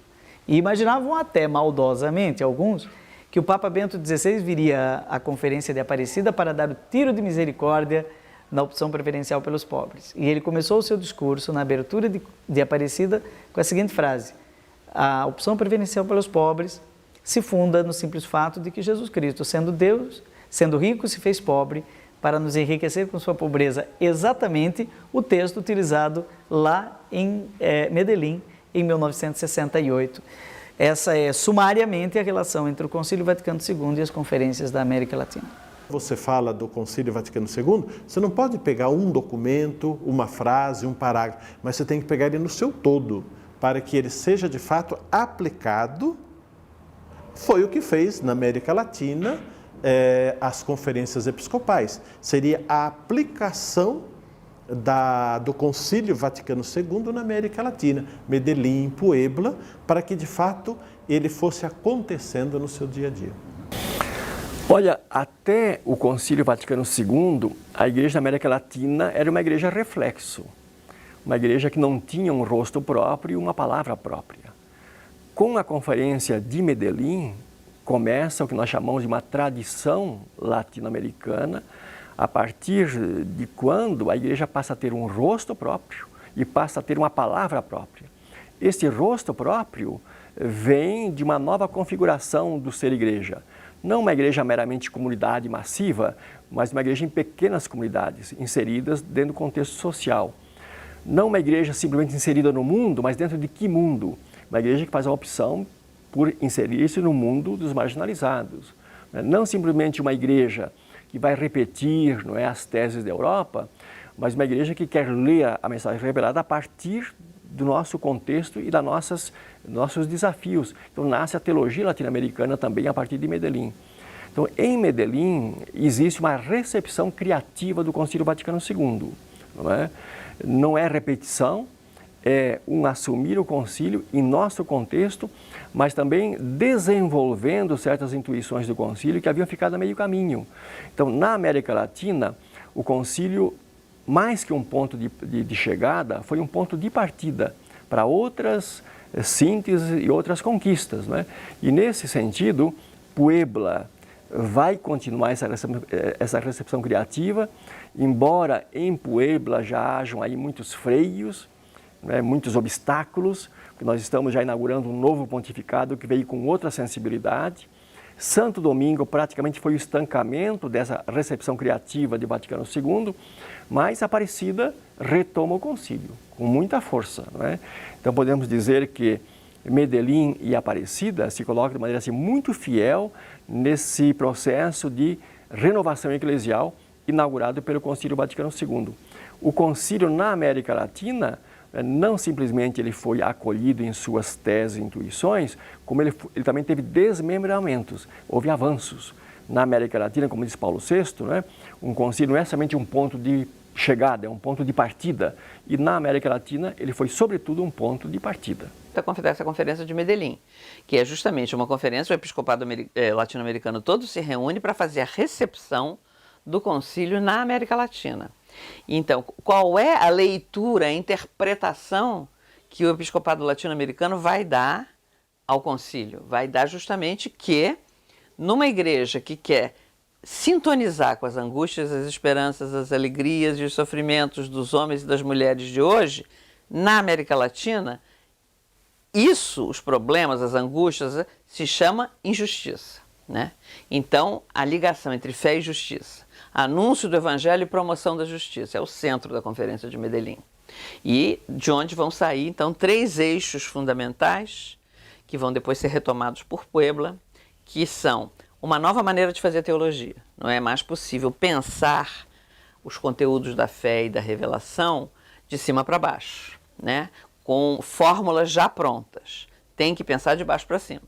E imaginavam até maldosamente, alguns, que o Papa Bento XVI viria à Conferência de Aparecida para dar o tiro de misericórdia na opção preferencial pelos pobres. E ele começou o seu discurso na abertura de Aparecida com a seguinte frase: a opção preferencial pelos pobres se funda no simples fato de que Jesus Cristo, sendo Deus, sendo rico, se fez pobre para nos enriquecer com sua pobreza. Exatamente o texto utilizado lá em Medellín, em 1968. Essa é sumariamente a relação entre o Concílio Vaticano II e as conferências da América Latina. Você fala do Concílio Vaticano II, você não pode pegar um documento, uma frase, um parágrafo, mas você tem que pegar ele no seu todo, para que ele seja de fato aplicado. Foi o que fez na América Latina as conferências episcopais. Seria a aplicação do Concílio Vaticano II na América Latina, Medellín, Puebla, para que de fato ele fosse acontecendo no seu dia a dia. Olha, até o Concílio Vaticano II, a igreja da América Latina era uma igreja reflexo, uma igreja que não tinha um rosto próprio e uma palavra própria. Com a Conferência de Medellín, começa o que nós chamamos de uma tradição latino-americana, a partir de quando a igreja passa a ter um rosto próprio e passa a ter uma palavra própria. Esse rosto próprio vem de uma nova configuração do ser igreja. Não uma igreja meramente comunidade massiva, mas uma igreja em pequenas comunidades, inseridas dentro do contexto social. Não uma igreja simplesmente inserida no mundo, mas dentro de que mundo? Uma igreja que faz a opção por inserir-se no mundo dos marginalizados. Não simplesmente uma igreja que vai repetir, não é, as teses da Europa, mas uma igreja que quer ler a mensagem revelada a partir do nosso contexto e das nossos desafios. Então nasce a teologia latino-americana também a partir de Medellín. Então em Medellín existe uma recepção criativa do Concílio Vaticano II. Não é repetição, é um assumir o concílio em nosso contexto, mas também desenvolvendo certas intuições do concílio que haviam ficado a meio caminho. Então, na América Latina, o concílio, mais que um ponto de chegada, foi um ponto de partida para outras sínteses e outras conquistas, não é? E nesse sentido, Puebla vai continuar essa recepção criativa, embora em Puebla já hajam aí muitos freios, muitos obstáculos, porque nós estamos já inaugurando um novo pontificado que veio com outra sensibilidade. Santo Domingo praticamente foi o estancamento dessa recepção criativa de Vaticano II, mas Aparecida retoma o concílio com muita força, não é? Então podemos dizer que Medellín e Aparecida se colocam de maneira assim, muito fiel nesse processo de renovação eclesial inaugurado pelo Concílio Vaticano II. O concílio na América Latina não simplesmente ele foi acolhido em suas teses e intuições, como ele também teve desmembramentos, houve avanços. Na América Latina, como diz Paulo VI, né, um concílio não é somente um ponto de chegada, é um ponto de partida. E na América Latina ele foi sobretudo um ponto de partida. Essa conferência de Medellín, que é justamente uma conferência, o episcopado latino-americano todo se reúne para fazer a recepção do concílio na América Latina. Então, qual é a leitura, a interpretação que o episcopado latino-americano vai dar ao concílio? Vai dar justamente que, numa igreja que quer sintonizar com as angústias, as esperanças, as alegrias e os sofrimentos dos homens e das mulheres de hoje, na América Latina, os problemas, as angústias, se chama injustiça, né? Então, a ligação entre fé e justiça, anúncio do Evangelho e promoção da justiça, é o centro da Conferência de Medellín. E de onde vão sair, então, 3 eixos fundamentais, que vão depois ser retomados por Puebla, que são uma nova maneira de fazer teologia. Não é mais possível pensar os conteúdos da fé e da revelação de cima para baixo, né? Com fórmulas já prontas. Tem que pensar de baixo para cima,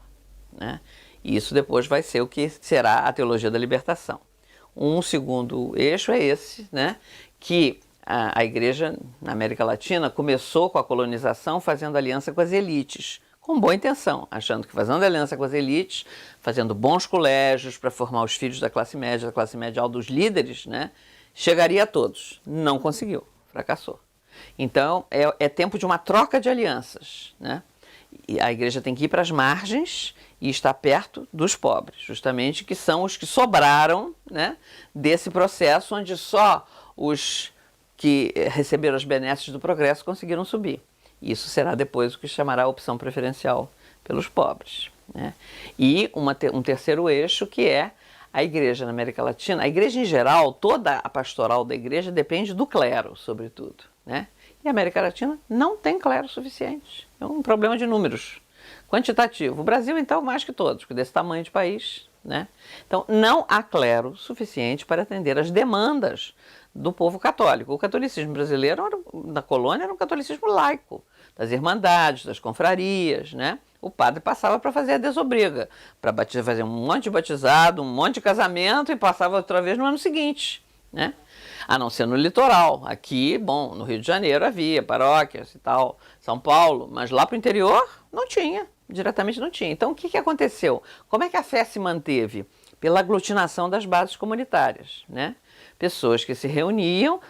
né? E isso depois vai ser o que será a teologia da libertação. Um segundo eixo é esse, né? Que a igreja na América Latina começou com a colonização fazendo aliança com as elites, com boa intenção, achando que fazendo aliança com as elites, fazendo bons colégios para formar os filhos da classe média alta, dos líderes, né, chegaria a todos. Não conseguiu, fracassou. Então, é tempo de uma troca de alianças, né? E a igreja tem que ir para as margens e estar perto dos pobres, justamente, que são os que sobraram, né, desse processo onde só os que receberam as benesses do progresso conseguiram subir. Isso será depois o que chamará a opção preferencial pelos pobres, né? E um terceiro eixo, que é a igreja na América Latina. A igreja em geral, toda a pastoral da igreja depende do clero, sobretudo, né? E a América Latina não tem clero suficiente. É um problema de números, quantitativo. O Brasil, então, mais que todos, porque desse tamanho de país, né? Então, não há clero suficiente para atender às demandas do povo católico. O catolicismo brasileiro, na colônia, era um catolicismo laico, das irmandades, das confrarias, né? O padre passava para fazer a desobriga, para fazer um monte de batizado, um monte de casamento, e passava outra vez no ano seguinte, né? A não ser no litoral. Aqui, bom, no Rio de Janeiro havia paróquias e tal, São Paulo, mas lá para o interior não tinha, diretamente não tinha. Então, o que aconteceu? Como é que a fé se manteve? Pela aglutinação das bases comunitárias, né? Pessoas que se reuniam,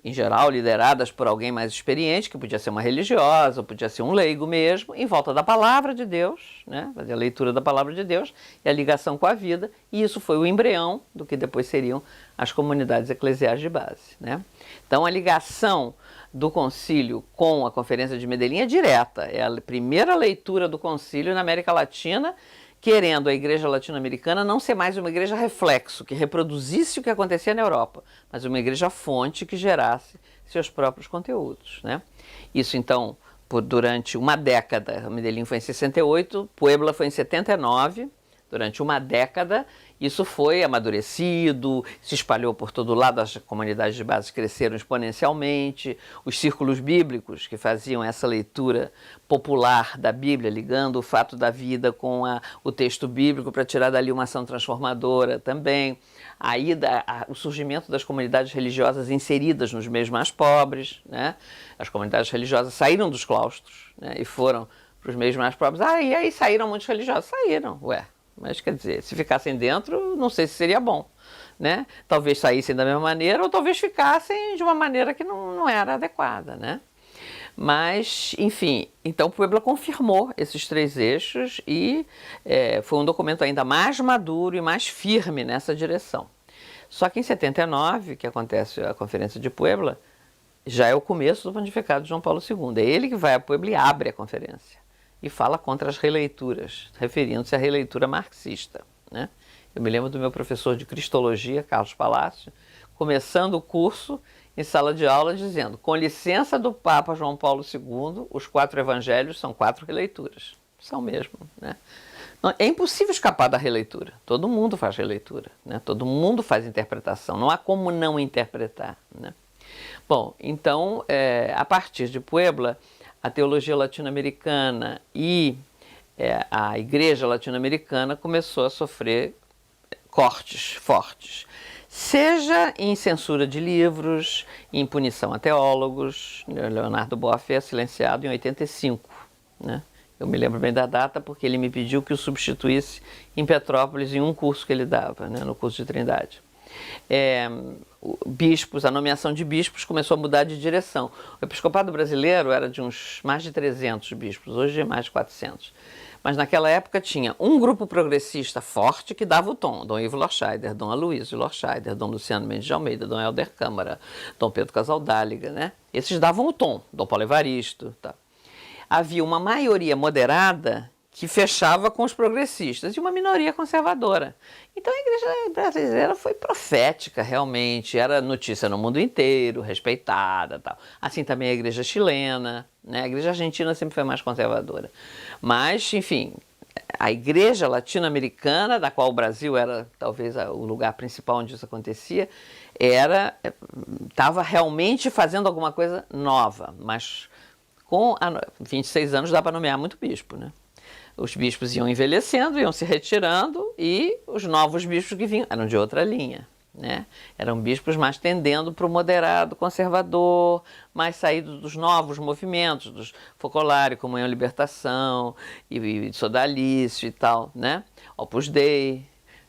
em geral lideradas por alguém mais experiente, que podia ser uma religiosa, ou podia ser um leigo mesmo, em volta da palavra de Deus, né? Fazer a leitura da palavra de Deus e a ligação com a vida, e isso foi o embrião do que depois seriam as comunidades eclesiais de base, né? Então, a ligação do concílio com a Conferência de Medellín é direta, é a primeira leitura do concílio na América Latina, querendo a igreja latino-americana não ser mais uma igreja reflexo, que reproduzisse o que acontecia na Europa, mas uma igreja fonte que gerasse seus próprios conteúdos, né? Isso, então, durante uma década, Medellín foi em 68, Puebla foi em 79, durante uma década, isso foi amadurecido, se espalhou por todo lado, as comunidades de base cresceram exponencialmente, os círculos bíblicos que faziam essa leitura popular da Bíblia, ligando o fato da vida com o texto bíblico para tirar dali uma ação transformadora também, o surgimento das comunidades religiosas inseridas nos meios mais pobres, né? As comunidades religiosas saíram dos claustros, né, e foram para os meios mais pobres. E aí saíram muitos religiosos? Saíram, mas quer dizer, se ficassem dentro, não sei se seria bom, né? Talvez saíssem da mesma maneira, ou talvez ficassem de uma maneira que não era adequada, né? Mas, enfim, então Puebla confirmou esses três eixos e foi um documento ainda mais maduro e mais firme nessa direção. Só que em 79, que acontece a Conferência de Puebla, já é o começo do pontificado de João Paulo II. É ele que vai a Puebla e abre a conferência e fala contra as releituras, referindo-se à releitura marxista, né? Eu me lembro do meu professor de Cristologia, Carlos Palácio, começando o curso em sala de aula dizendo: com licença do Papa João Paulo II, os 4 evangelhos são 4 releituras. São mesmo, né? Não, é impossível escapar da releitura. Todo mundo faz releitura, né? Todo mundo faz interpretação. Não há como não interpretar, né? Bom, então, a partir de Puebla, a teologia latino-americana e a igreja latino-americana começou a sofrer cortes fortes, seja em censura de livros, em punição a teólogos. Leonardo Boff é silenciado em 85, né? Eu me lembro bem da data porque ele me pediu que o substituísse em Petrópolis em um curso que ele dava, né, no curso de Trindade. Bispos, a nomeação de bispos começou a mudar de direção. O episcopado brasileiro era de mais de 300 bispos, hoje é mais de 400. Mas naquela época tinha um grupo progressista forte que dava o tom: Dom Ivo Lorscheider, Dom Aloysio Lorscheider, Dom Luciano Mendes de Almeida, Dom Helder Câmara, Dom Pedro Casaldáliga, né? Esses davam o tom, Dom Paulo Evaristo, tá? Havia uma maioria moderada que fechava com os progressistas e uma minoria conservadora. Então a igreja brasileira foi profética, realmente, era notícia no mundo inteiro, respeitada, tal. Assim também a igreja chilena, né? A igreja argentina sempre foi mais conservadora. Mas, enfim, a igreja latino-americana, da qual o Brasil era talvez o lugar principal onde isso acontecia, estava realmente fazendo alguma coisa nova, mas com 26 anos dá para nomear muito bispo, né? Os bispos iam envelhecendo, iam se retirando, e os novos bispos que vinham eram de outra linha, né? Eram bispos mais tendendo para o moderado conservador, mais saídos dos novos movimentos, dos Focolare, Comunhão e Libertação, e Sodalício e tal, né? Opus Dei.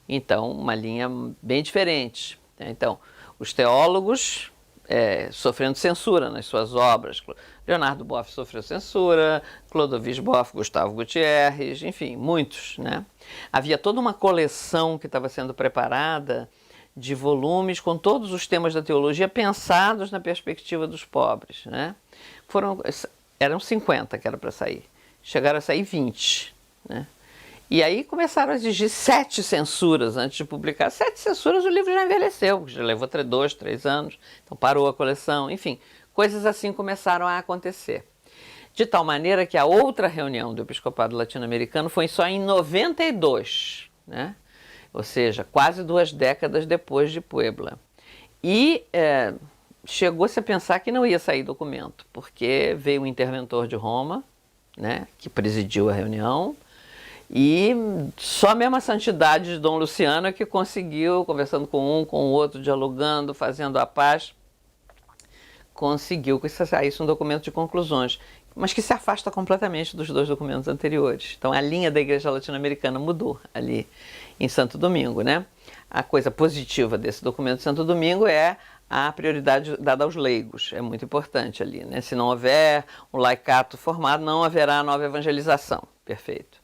Então, uma linha bem diferente, né? Então, os teólogos sofrendo censura nas suas obras. Leonardo Boff sofreu censura, Clodovis Boff, Gustavo Gutierrez, enfim, muitos, né? Havia toda uma coleção que estava sendo preparada de volumes com todos os temas da teologia pensados na perspectiva dos pobres, né? Eram 50 que era para sair, chegaram a sair 20, né? E aí começaram a exigir 7 censuras antes de publicar. 7 censuras, o livro já envelheceu, já levou 2, 3 anos, então parou a coleção, enfim, coisas assim começaram a acontecer. De tal maneira que a outra reunião do Episcopado Latino-Americano foi só em 92, né? Ou seja, quase 2 décadas depois de Puebla. E chegou-se a pensar que não ia sair documento, porque veio um interventor de Roma, né, que presidiu a reunião, e só mesmo a santidade de Dom Luciano é que conseguiu, conversando com um, com o outro, dialogando, fazendo a paz, conseguiu que saísse um documento de conclusões, mas que se afasta completamente dos 2 documentos anteriores. Então a linha da Igreja Latino-Americana mudou ali em Santo Domingo, né? A coisa positiva desse documento de Santo Domingo é a prioridade dada aos leigos, é muito importante ali, né? Se não houver um laicato formado, não haverá nova evangelização, perfeito.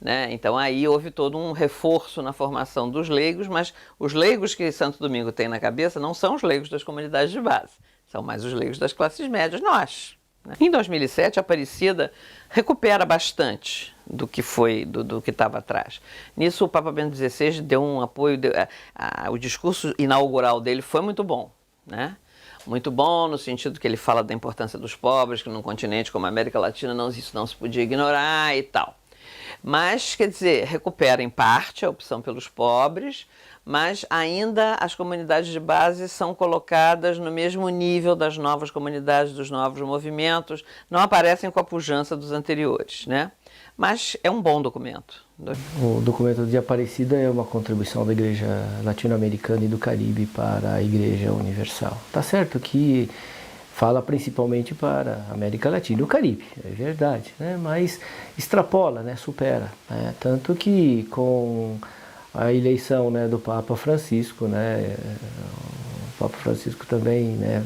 Né? Então aí houve todo um reforço na formação dos leigos, mas os leigos que Santo Domingo tem na cabeça não são os leigos das comunidades de base, são mais os leigos das classes médias, nós. Né? Em 2007, a Aparecida recupera bastante do que foi, do que estava atrás. Nisso, o Papa Bento XVI deu um apoio, o discurso inaugural dele foi muito bom, né? Muito bom no sentido que ele fala da importância dos pobres, que num continente como a América Latina isso não se podia ignorar e tal. Mas, quer dizer, recupera em parte a opção pelos pobres, mas ainda as comunidades de base são colocadas no mesmo nível das novas comunidades, dos novos movimentos, não aparecem com a pujança dos anteriores, né? Mas é um bom documento. O documento de Aparecida é uma contribuição da Igreja Latino-Americana e do Caribe para a Igreja Universal. Tá certo que fala principalmente para a América Latina e o Caribe, é verdade, né? Mas extrapola, né? Supera, né? Tanto que com a eleição, né, do Papa Francisco, né, o Papa Francisco também, né,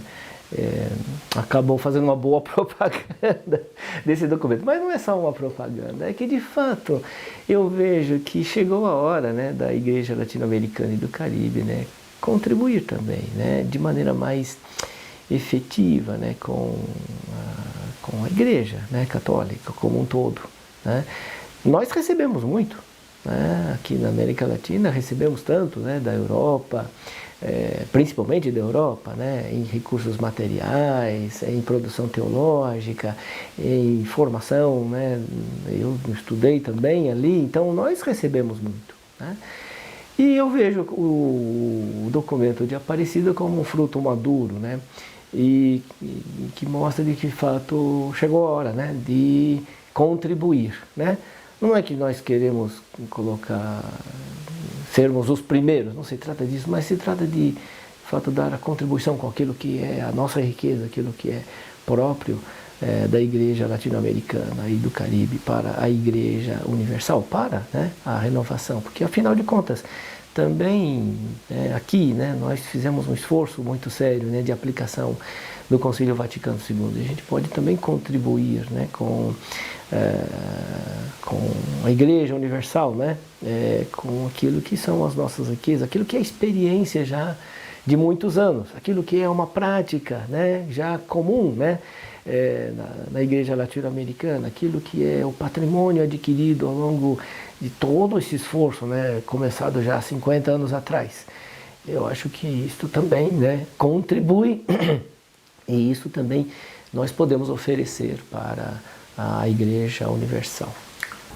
acabou fazendo uma boa propaganda desse documento. Mas não é só uma propaganda, é que de fato eu vejo que chegou a hora, né, da Igreja Latino-Americana e do Caribe, né, contribuir também, né, de maneira mais efetiva, né, com a Igreja, né, católica como um todo, né. Nós recebemos muito, né, aqui na América Latina, recebemos tanto, né, da Europa, principalmente da Europa, né, em recursos materiais, em produção teológica, em formação, né, eu estudei também ali, então nós recebemos muito, né. E eu vejo o documento de Aparecida como um fruto maduro, né, e que mostra de que, de fato, chegou a hora, né, de contribuir, né. Não é que nós queremos sermos os primeiros, não se trata disso, mas se trata de fato, dar a contribuição com aquilo que é a nossa riqueza, aquilo que é próprio da Igreja Latino-Americana e do Caribe para a Igreja Universal, para, né, a renovação, porque afinal de contas, também aqui, né, nós fizemos um esforço muito sério, né, de aplicação do Concílio Vaticano II. A gente pode também contribuir, né, com a Igreja Universal, né, com aquilo que são as nossas riquezas, aquilo que é a experiência já de muitos anos, aquilo que é uma prática, né, já comum, né, na Igreja Latino-Americana, aquilo que é o patrimônio adquirido ao longo de todo esse esforço, né, começado já há 50 anos atrás. Eu acho que isso também, né, contribui e isso também nós podemos oferecer para a Igreja Universal.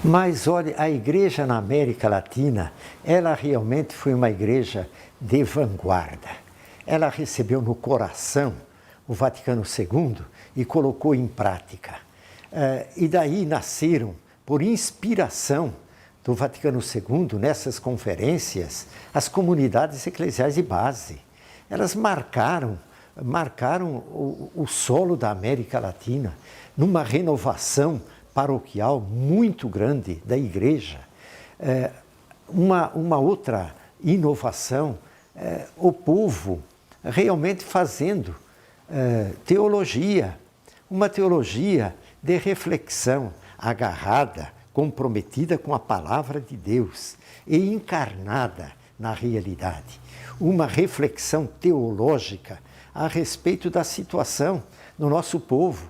Mas olha, a igreja na América Latina, ela realmente foi uma igreja de vanguarda. Ela recebeu no coração o Vaticano II e colocou em prática. E daí nasceram, por inspiração do Vaticano II, nessas conferências, as comunidades eclesiais de base. Elas marcaram o solo da América Latina numa renovação paroquial muito grande da igreja. Uma outra inovação, o povo realmente fazendo teologia, uma teologia de reflexão, agarrada, comprometida com a palavra de Deus e encarnada na realidade. Uma reflexão teológica a respeito da situação do nosso povo,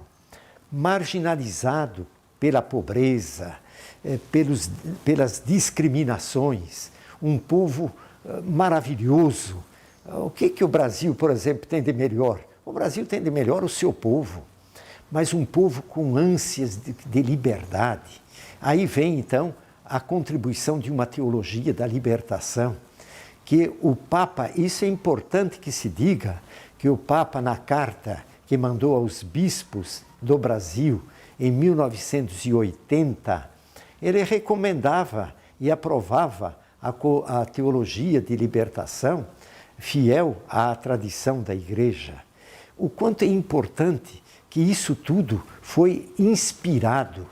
marginalizado pela pobreza, pelas discriminações, um povo maravilhoso. O que o Brasil, por exemplo, tem de melhor? O Brasil tem de melhor o seu povo, mas um povo com ânsias de liberdade. Aí vem, então, a contribuição de uma teologia da libertação, que o Papa, isso é importante que se diga, que o Papa, na carta que mandou aos bispos do Brasil, em 1980, ele recomendava e aprovava a teologia de libertação fiel à tradição da Igreja. O quanto é importante que isso tudo foi inspirado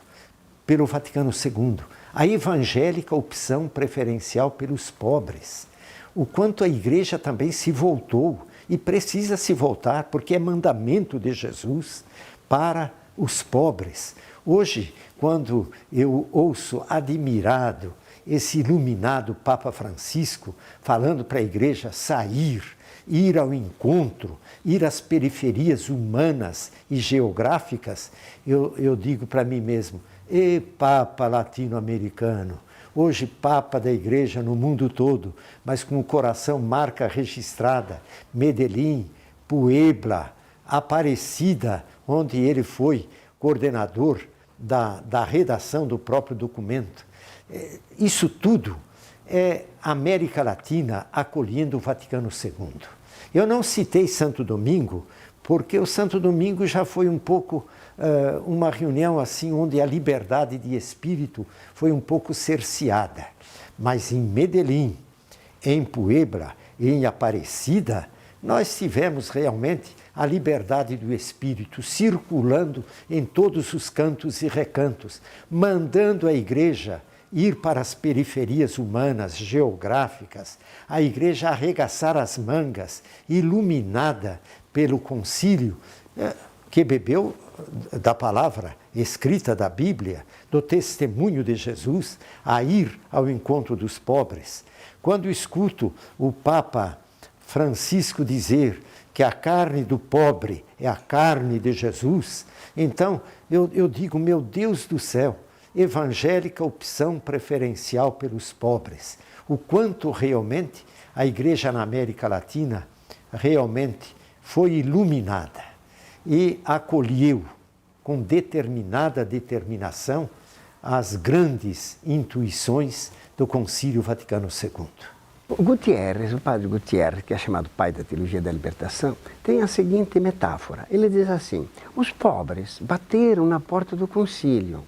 pelo Vaticano II. A evangélica opção preferencial pelos pobres. O quanto a Igreja também se voltou e precisa se voltar, porque é mandamento de Jesus para os pobres. Hoje, quando eu ouço admirado esse iluminado Papa Francisco falando para a Igreja sair, ir ao encontro, ir às periferias humanas e geográficas, eu digo para mim mesmo, Papa latino-americano, hoje Papa da Igreja no mundo todo, mas com o coração marca registrada, Medellín, Puebla, Aparecida, onde ele foi coordenador da redação do próprio documento. Isso tudo é América Latina acolhendo o Vaticano II. Eu não citei Santo Domingo, porque o Santo Domingo já foi um pouco uma reunião assim, onde a liberdade de espírito foi um pouco cerceada. Mas em Medellín, em Puebla e em Aparecida, nós tivemos realmente a liberdade do espírito circulando em todos os cantos e recantos, mandando a Igreja ir para as periferias humanas, geográficas, a Igreja arregaçar as mangas, iluminada pelo concílio, que bebeu da palavra escrita da Bíblia, do testemunho de Jesus, a ir ao encontro dos pobres. Quando escuto o Papa Francisco dizer que a carne do pobre é a carne de Jesus, então eu digo, meu Deus do céu, evangélica opção preferencial pelos pobres. O quanto realmente a Igreja na América Latina realmente foi iluminada e acolheu com determinada determinação as grandes intuições do Concílio Vaticano II. O padre Gutierrez, que é chamado pai da teologia da libertação, tem a seguinte metáfora. Ele diz assim, os pobres bateram na porta do concílio.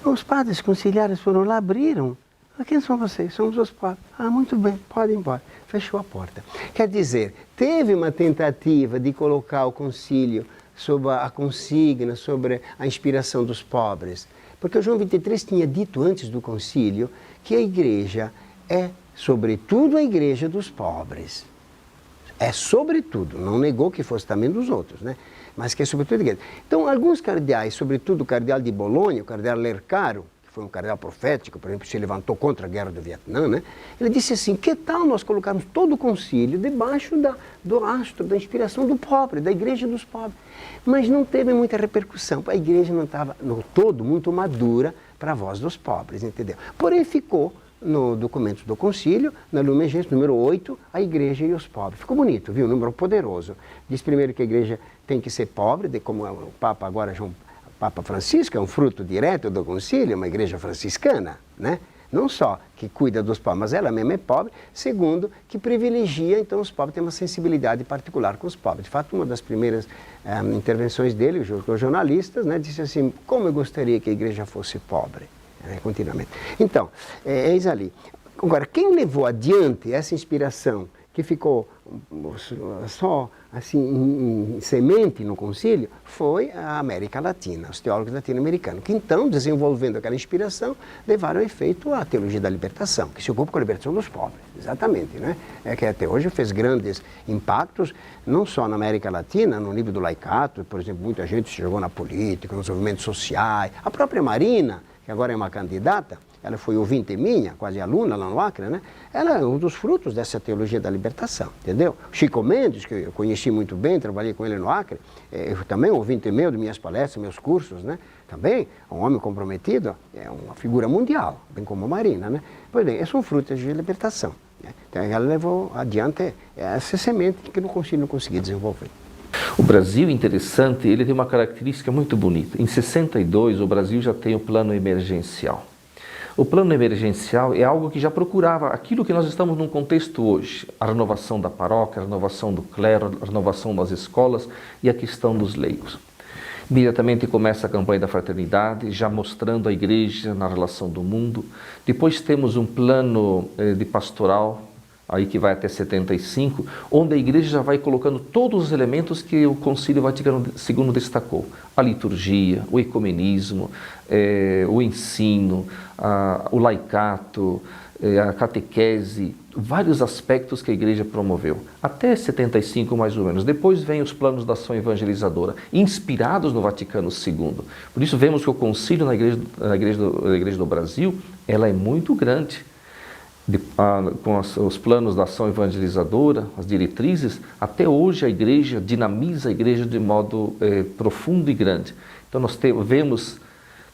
Os padres conciliares foram lá, abriram. Quem são vocês? Somos os pobres. Ah, muito bem, pode ir embora. Fechou a porta. Quer dizer, teve uma tentativa de colocar o concílio sob a consigna, sobre a inspiração dos pobres. Porque o João 23 tinha dito antes do concílio que a igreja é, sobretudo, a igreja dos pobres. É sobretudo, não negou que fosse também dos outros, né? Mas que é sobretudo a igreja. Então, alguns cardeais, sobretudo o cardeal de Bolonha, o cardeal Lercaro, que foi um cardeal profético, por exemplo, se levantou contra a guerra do Vietnã, né? Ele disse assim, que tal nós colocarmos todo o concílio debaixo do astro, da inspiração do pobre, da igreja dos pobres? Mas não teve muita repercussão, a igreja não estava, no todo, muito madura para a voz dos pobres, entendeu? Porém, ficou no documento do concílio, na Lumen Gentium, número 8, a igreja e os pobres. Ficou bonito, viu? Um número poderoso. Diz primeiro que a igreja tem que ser pobre, como o Papa agora, Papa Francisco, é um fruto direto do concílio, uma igreja franciscana, né? Não só que cuida dos pobres, mas ela mesma é pobre. Segundo, que privilegia, então, os pobres, tem uma sensibilidade particular com os pobres. De fato, uma das primeiras intervenções dele, os jornalistas, né, disse assim, como eu gostaria que a igreja fosse pobre. né, continuamente. Então, é isso ali. Agora, quem levou adiante essa inspiração, que ficou só assim em semente no concílio, foi a América Latina, os teólogos latino-americanos, que então, desenvolvendo aquela inspiração, levaram a efeito a teologia da libertação, que se ocupa com a libertação dos pobres, exatamente, né? É que até hoje fez grandes impactos, não só na América Latina, no nível do laicato, por exemplo, muita gente se jogou na política, nos movimentos sociais, a própria Marina, que agora é uma candidata, ela foi ouvinte minha, quase aluna lá no Acre, né? Ela é um dos frutos dessa teologia da libertação, entendeu? Chico Mendes, que eu conheci muito bem, trabalhei com ele no Acre, também ouvinte meu de minhas palestras, meus cursos, né? Também, um homem comprometido, é uma figura mundial, bem como a Marina, né? Pois bem, são frutos de libertação, né? Então ela levou adiante essa semente que no concílio não conseguia desenvolver. O Brasil, interessante, ele tem uma característica muito bonita. Em 62, o Brasil já tem o plano emergencial. O plano emergencial é algo que já procurava aquilo que nós estamos num contexto hoje, a renovação da paróquia, a renovação do clero, a renovação das escolas e a questão dos leigos. Imediatamente começa a campanha da fraternidade, já mostrando a igreja na relação do mundo. Depois temos um plano de pastoral, aí que vai até 75, onde a igreja já vai colocando todos os elementos que o Concílio Vaticano II destacou. A liturgia, o ecumenismo, o ensino, o laicato, a catequese, vários aspectos que a igreja promoveu. Até 75, mais ou menos. Depois vem os planos da ação evangelizadora, inspirados no Vaticano II. Por isso vemos que o concílio na igreja do Brasil, ela é muito grande. Com os planos da ação evangelizadora, as diretrizes, até hoje a igreja dinamiza a igreja de modo profundo e grande. Então nós vemos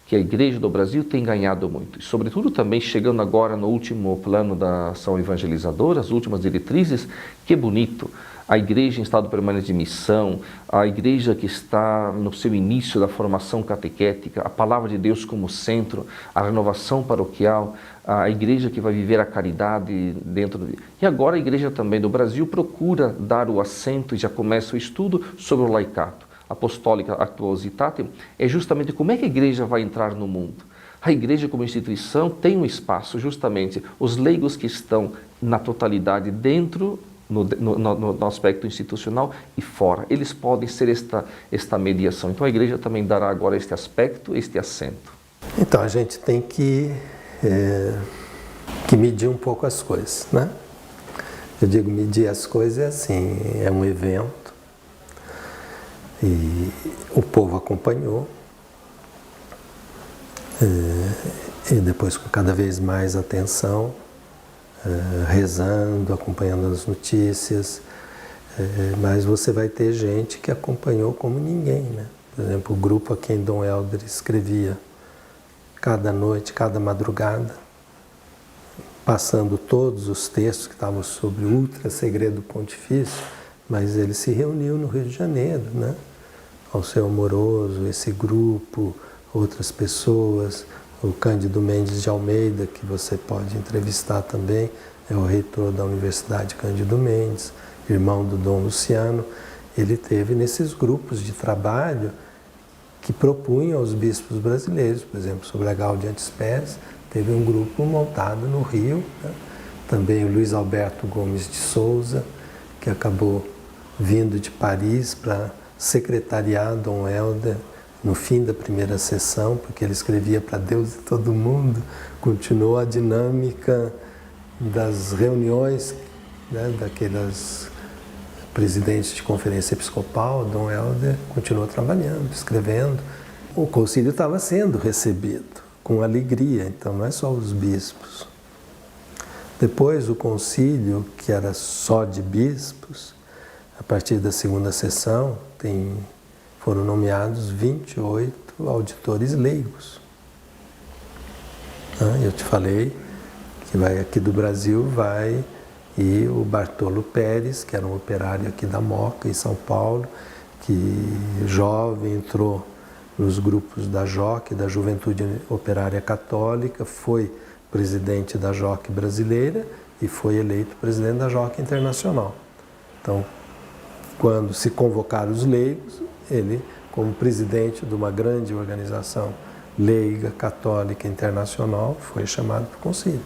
que a igreja do Brasil tem ganhado muito. E sobretudo também chegando agora no último plano da ação evangelizadora, as últimas diretrizes, que bonito. A igreja em estado permanente de missão, a igreja que está no seu início da formação catequética, a palavra de Deus como centro, a renovação paroquial, a igreja que vai viver a caridade dentro de... E agora a igreja também do Brasil procura dar o assento e já começa o estudo sobre o laicato. Apostólica Actuositatem é justamente como é que a igreja vai entrar no mundo. A igreja como instituição tem um espaço, justamente, os leigos que estão na totalidade dentro no aspecto institucional e fora. Eles podem ser esta mediação. Então a igreja também dará agora este aspecto, este assento. Então a gente tem que medir um pouco as coisas, né? Eu digo medir as coisas é assim, é um evento e o povo acompanhou e depois com cada vez mais atenção, rezando, acompanhando as notícias, mas você vai ter gente que acompanhou como ninguém, né? Por exemplo, o grupo a quem Dom Helder escrevia cada noite, cada madrugada, passando todos os textos que estavam sobre o ultra segredo pontifício, mas ele se reuniu no Rio de Janeiro, né? Alceu Amoroso, esse grupo, outras pessoas, o Cândido Mendes de Almeida, que você pode entrevistar também, é o reitor da Universidade Cândido Mendes, irmão do Dom Luciano. Ele teve nesses grupos de trabalho que propunham aos bispos brasileiros, por exemplo, sobre a Gaudium et Spes, teve um grupo montado no Rio, né? Também o Luiz Alberto Gomes de Souza, que acabou vindo de Paris para secretariar Dom Helder no fim da primeira sessão, porque ele escrevia para Deus e todo mundo, continuou a dinâmica das reuniões, né, daqueles presidentes de conferência episcopal. Dom Helder continuou trabalhando, escrevendo. O concílio estava sendo recebido com alegria, então não é só os bispos. Depois o concílio, que era só de bispos, a partir da segunda sessão, foram nomeados 28 auditores leigos. Eu te falei que aqui do Brasil vai e o Bartolo Pérez, que era um operário aqui da Moca, em São Paulo, que jovem entrou nos grupos da JOC, da Juventude Operária Católica, foi presidente da JOC brasileira e foi eleito presidente da JOC internacional. Então, quando se convocaram os leigos, ele, como presidente de uma grande organização leiga, católica, internacional, foi chamado para o concílio.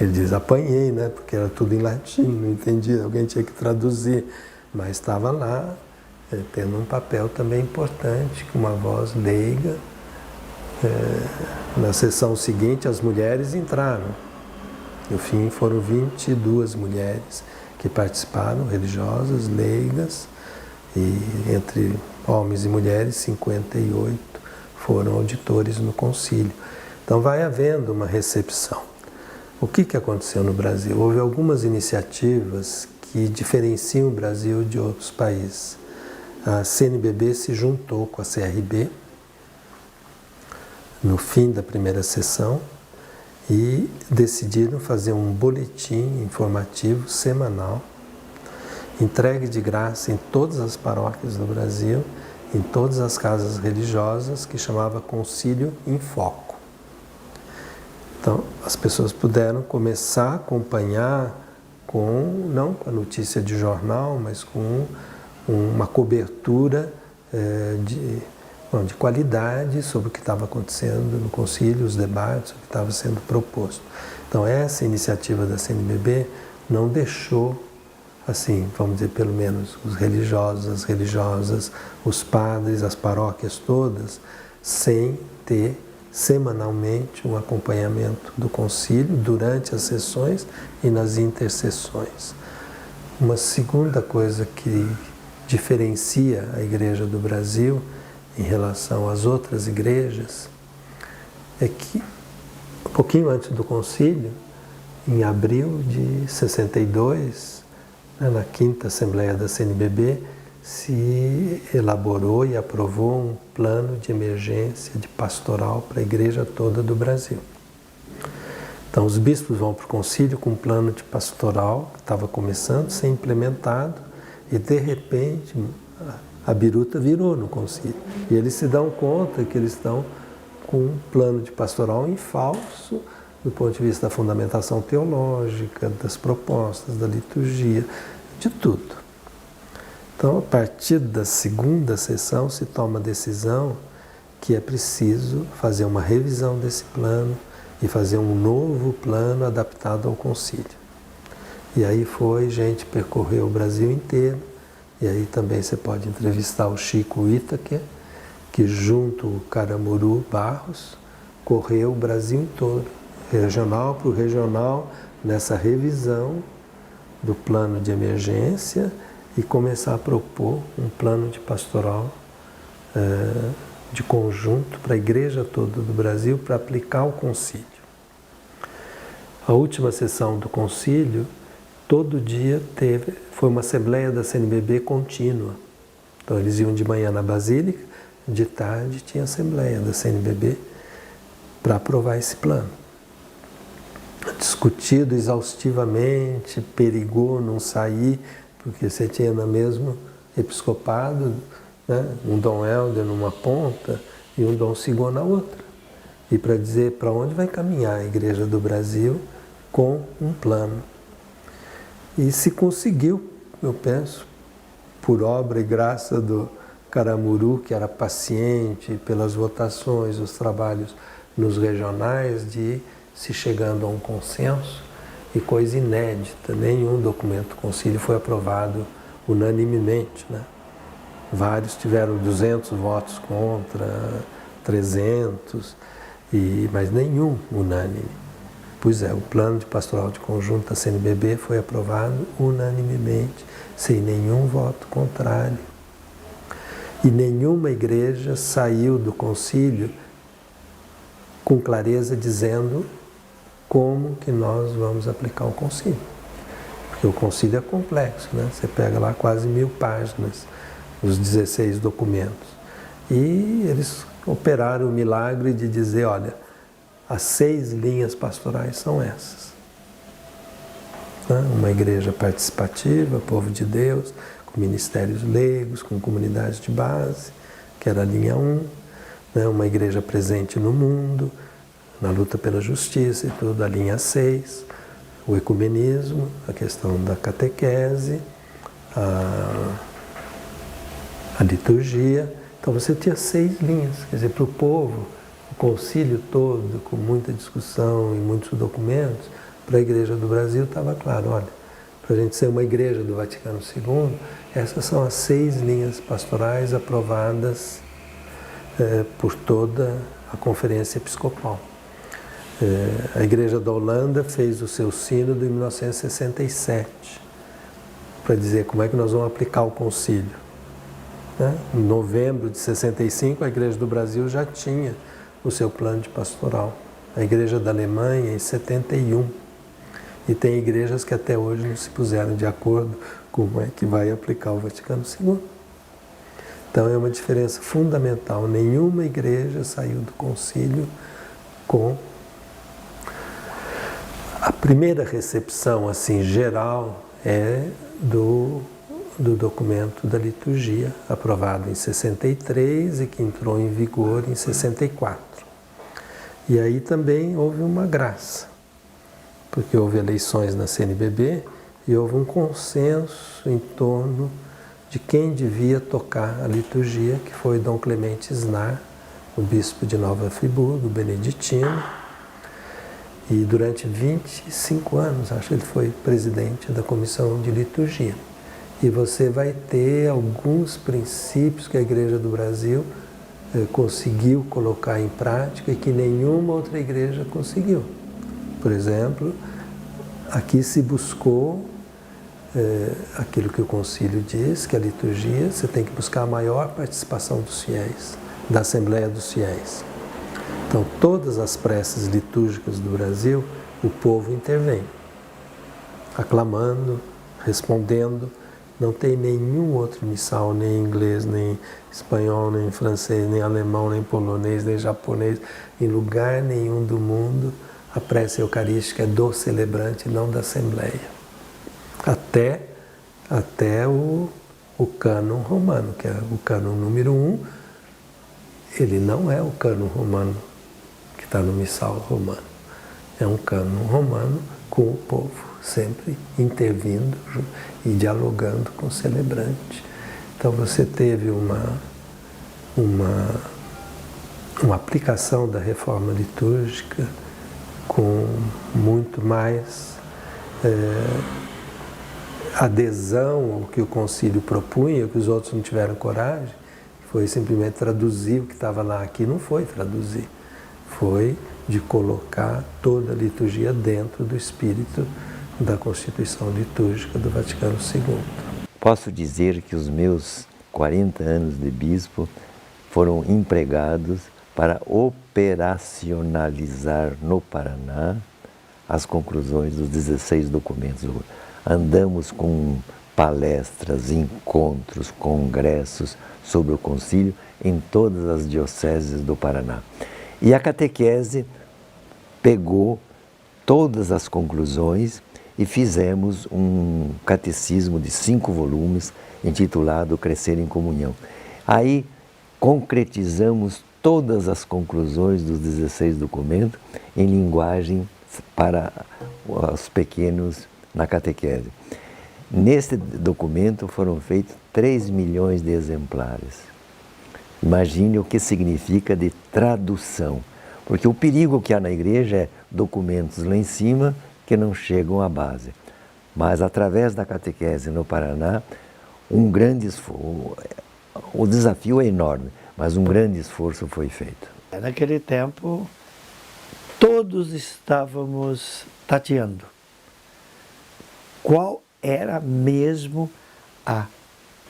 Ele diz, apanhei, né? Porque era tudo em latim, não entendia, alguém tinha que traduzir, mas estava lá, tendo um papel também importante, com uma voz leiga. Na sessão seguinte, as mulheres entraram. No fim, foram 22 mulheres que participaram, religiosas, leigas, e entre homens e mulheres, 58 foram auditores no concílio. Então vai havendo uma recepção. O que aconteceu no Brasil? Houve algumas iniciativas que diferenciam o Brasil de outros países. A CNBB se juntou com a CRB no fim da primeira sessão e decidiram fazer um boletim informativo semanal, entregue de graça em todas as paróquias do Brasil, em todas as casas religiosas, que chamava Concílio em Foco. Então, as pessoas puderam começar a acompanhar não com a notícia de jornal, mas com uma cobertura de qualidade sobre o que estava acontecendo no concílio, os debates, o que estava sendo proposto. Então, essa iniciativa da CNBB não deixou, assim, vamos dizer, pelo menos os religiosos, as religiosas, os padres, as paróquias todas, sem ter semanalmente um acompanhamento do concílio durante as sessões e nas intercessões. Uma segunda coisa que diferencia a Igreja do Brasil em relação às outras igrejas é que, um pouquinho antes do concílio, em abril de 62, na 5ª Assembleia da CNBB, se elaborou e aprovou um plano de emergência, de pastoral para a igreja toda do Brasil. Então, os bispos vão para o concílio com um plano de pastoral que estava começando a ser implementado e, de repente, a biruta virou no concílio. E eles se dão conta que eles estão com um plano de pastoral em falso, do ponto de vista da fundamentação teológica, das propostas, da liturgia, de tudo. Então, a partir da segunda sessão, se toma a decisão que é preciso fazer uma revisão desse plano e fazer um novo plano adaptado ao concílio. E aí gente percorreu o Brasil inteiro, e aí também você pode entrevistar o Chico Itaker, que junto ao Caramuru Barros, correu o Brasil todo, regional por regional, nessa revisão do plano de emergência, e começar a propor um plano de pastoral de conjunto para a igreja toda do Brasil para aplicar o concílio. A última sessão do concílio, todo dia foi uma assembleia da CNBB contínua. Então eles iam de manhã na Basílica, de tarde tinha assembleia da CNBB para aprovar esse plano. Discutido exaustivamente, perigou não sair, porque você tinha no mesmo episcopado, né, um Dom Helder numa ponta e um Dom Sigor na outra. E para dizer para onde vai caminhar a Igreja do Brasil com um plano. E se conseguiu, eu penso, por obra e graça do Caramuru, que era paciente pelas votações, os trabalhos nos regionais, de se chegando a um consenso. E coisa inédita, nenhum documento do concílio foi aprovado unanimemente, né? Vários tiveram 200 votos contra, 300, mas nenhum unânime. Pois é, o plano de pastoral de conjunto da CNBB foi aprovado unanimemente, sem nenhum voto contrário. E nenhuma igreja saiu do concílio com clareza dizendo como que nós vamos aplicar o concílio. Porque o concílio é complexo, né? Você pega lá quase 1000 páginas, os 16 documentos. E eles operaram o milagre de dizer, olha, as 6 linhas pastorais são essas. Uma igreja participativa, povo de Deus, com ministérios leigos, com comunidades de base, que era a linha 1, uma igreja presente no mundo, na luta pela justiça e tudo, a linha 6, o ecumenismo, a questão da catequese, a liturgia. Então você tinha 6 linhas, quer dizer, para o povo concílio todo, com muita discussão e muitos documentos, para a Igreja do Brasil estava claro, olha, para a gente ser uma igreja do Vaticano II, essas são as 6 linhas pastorais aprovadas por toda a Conferência Episcopal. A Igreja da Holanda fez o seu sínodo em 1967, para dizer como é que nós vamos aplicar o concílio. Em novembro de 65, a Igreja do Brasil já tinha o seu plano de pastoral. A Igreja da Alemanha em 71. E tem igrejas que até hoje não se puseram de acordo como é que vai aplicar o Vaticano II. Então é uma diferença fundamental. Nenhuma igreja saiu do concílio com a primeira recepção assim geral do documento da liturgia, aprovado em 63 e que entrou em vigor em 64. E aí também houve uma graça, porque houve eleições na CNBB e houve um consenso em torno de quem devia tocar a liturgia, que foi Dom Clemente Snar, o bispo de Nova Friburgo, beneditino, e durante 25 anos, acho que ele foi presidente da Comissão de Liturgia. E você vai ter alguns princípios que a Igreja do Brasil conseguiu colocar em prática e que nenhuma outra igreja conseguiu. Por exemplo, aqui se buscou aquilo que o concílio diz, que a liturgia, você tem que buscar a maior participação dos fiéis, da Assembleia dos Fiéis. Então, todas as preces litúrgicas do Brasil, o povo intervém, aclamando, respondendo. Não tem nenhum outro missal, nem em inglês, nem em espanhol, nem em francês, nem em alemão, nem em polonês, nem em japonês, em lugar nenhum do mundo, a prece eucarística é do celebrante, não da Assembleia. Até o cânon romano, que é o cânon número 1, ele não é o cânon romano que está no missal romano. É um cânon romano com o povo, sempre intervindo e dialogando com o celebrante. Então você teve uma aplicação da reforma litúrgica com muito mais adesão ao que o concílio propunha, que os outros não tiveram coragem, foi simplesmente traduzir o que estava lá. Aqui não foi traduzir, foi de colocar toda a liturgia dentro do espírito da Constituição Litúrgica do Vaticano II. Posso dizer que os meus 40 anos de bispo foram empregados para operacionalizar no Paraná as conclusões dos 16 documentos. Andamos com palestras, encontros, congressos sobre o concílio em todas as dioceses do Paraná. E a catequese pegou todas as conclusões e fizemos um catecismo de 5 volumes intitulado Crescer em Comunhão. Aí concretizamos todas as conclusões dos 16 documentos em linguagem para os pequenos na catequese. Nesse documento foram feitos 3 milhões de exemplares. Imagine o que significa de tradução, porque o perigo que há na igreja é documentos lá em cima que não chegam à base. Mas através da catequese no Paraná, um grande esforço, o desafio é enorme, mas um grande esforço foi feito. Naquele tempo, todos estávamos tateando. Qual era mesmo a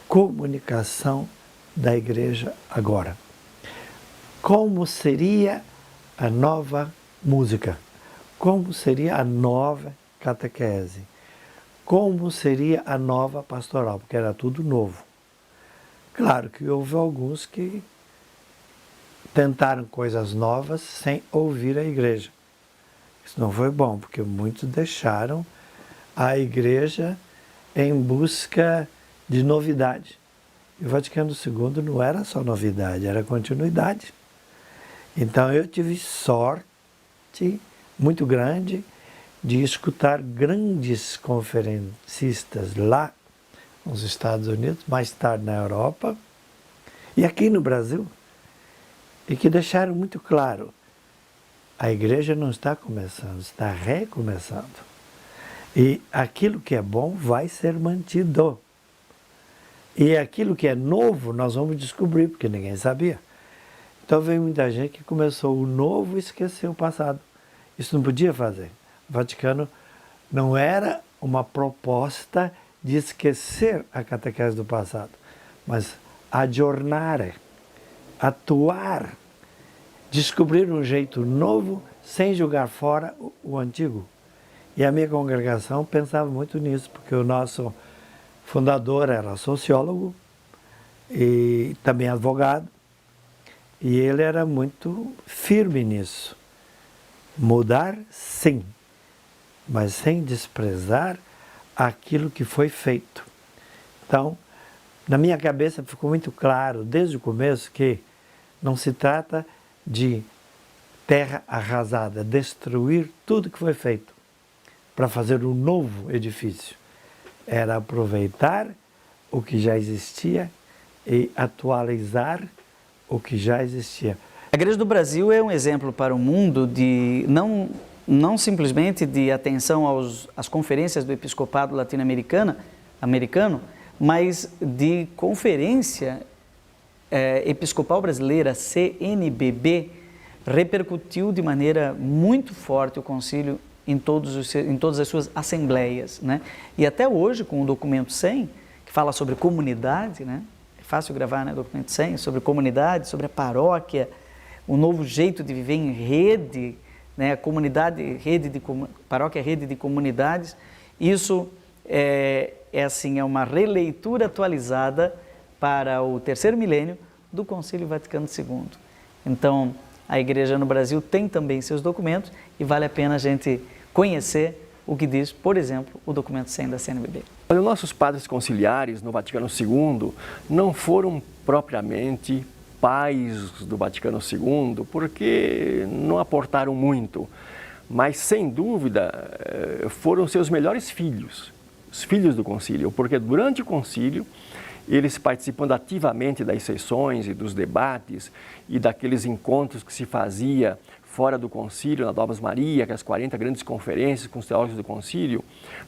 comunicação da igreja agora? Como seria a nova música? Como seria a nova catequese? Como seria a nova pastoral? Porque era tudo novo. Claro que houve alguns que tentaram coisas novas sem ouvir a igreja. Isso não foi bom, porque muitos deixaram a igreja em busca de novidade. E o Vaticano II não era só novidade, era continuidade. Então eu tive sorte muito grande de escutar grandes conferencistas lá nos Estados Unidos, mais tarde na Europa e aqui no Brasil, e que deixaram muito claro A igreja não está começando, está recomeçando. E aquilo que é bom vai ser mantido. E aquilo que é novo nós vamos descobrir, porque ninguém sabia. Então vem muita gente que começou o novo e esqueceu o passado. Isso não podia fazer. O Vaticano não era uma proposta de esquecer a catequese do passado, mas adornar, atuar, descobrir um jeito novo sem jogar fora o antigo. E a minha congregação pensava muito nisso, porque o nosso fundador era sociólogo e também advogado, e ele era muito firme nisso. Mudar, sim, mas sem desprezar aquilo que foi feito. Então, na minha cabeça ficou muito claro desde o começo que não se trata de terra arrasada, destruir tudo que foi feito para fazer um novo edifício. Era aproveitar o que já existia e atualizar o que já existia. A Igreja do Brasil é um exemplo para o mundo de não simplesmente de atenção às conferências do episcopado latino-americano, mas de conferência episcopal brasileira, CNBB, repercutiu de maneira muito forte o concílio em todas as suas assembleias, né? E até hoje, com o documento 100, que fala sobre comunidade, né? É fácil gravar, né? Documento 100, sobre comunidade, sobre a paróquia, um novo jeito de viver em rede, né? A comunidade, paróquia, rede de comunidades. Isso é uma releitura atualizada para o terceiro milênio do Concílio Vaticano II. Então, a Igreja no Brasil tem também seus documentos e vale a pena a gente conhecer o que diz, por exemplo, o documento 100 da CNBB. Os nossos padres conciliares no Vaticano II não foram propriamente pais do Vaticano II, porque não aportaram muito, mas sem dúvida foram seus melhores filhos, os filhos do concílio, porque durante o concílio eles participando ativamente das sessões e dos debates e daqueles encontros que se fazia fora do concílio, na Domus Maria, aquelas 40 grandes conferências com os teólogos do concílio,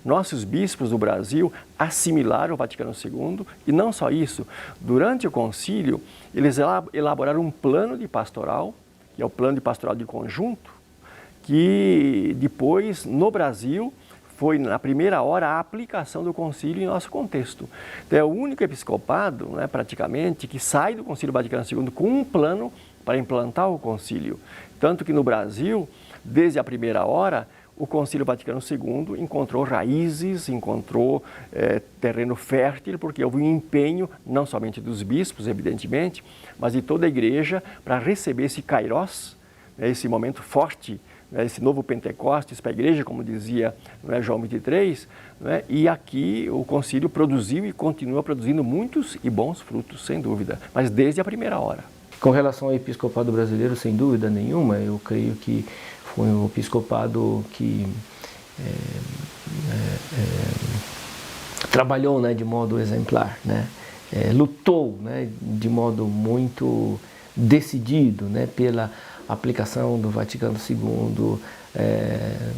nossos bispos do Brasil assimilaram o Vaticano II e não só isso, durante o concílio eles elaboraram um plano de pastoral, que é o plano de pastoral de conjunto, que depois no Brasil foi na primeira hora a aplicação do concílio em nosso contexto. Então é o único episcopado, né, praticamente, que sai do Concílio Vaticano II com um plano para implantar o concílio. Tanto que no Brasil, desde a primeira hora, o Concílio Vaticano II encontrou raízes, encontrou terreno fértil, porque houve um empenho, não somente dos bispos, evidentemente, mas de toda a igreja para receber esse kairos, né, esse momento forte, né, esse novo Pentecostes para a igreja, como dizia, né, João 23, né, e aqui o concílio produziu e continua produzindo muitos e bons frutos, sem dúvida, mas desde a primeira hora. Com relação ao episcopado brasileiro, sem dúvida nenhuma, eu creio que foi um episcopado que trabalhou, né, de modo exemplar, né, lutou, né, de modo muito decidido, né, pela aplicação do Vaticano II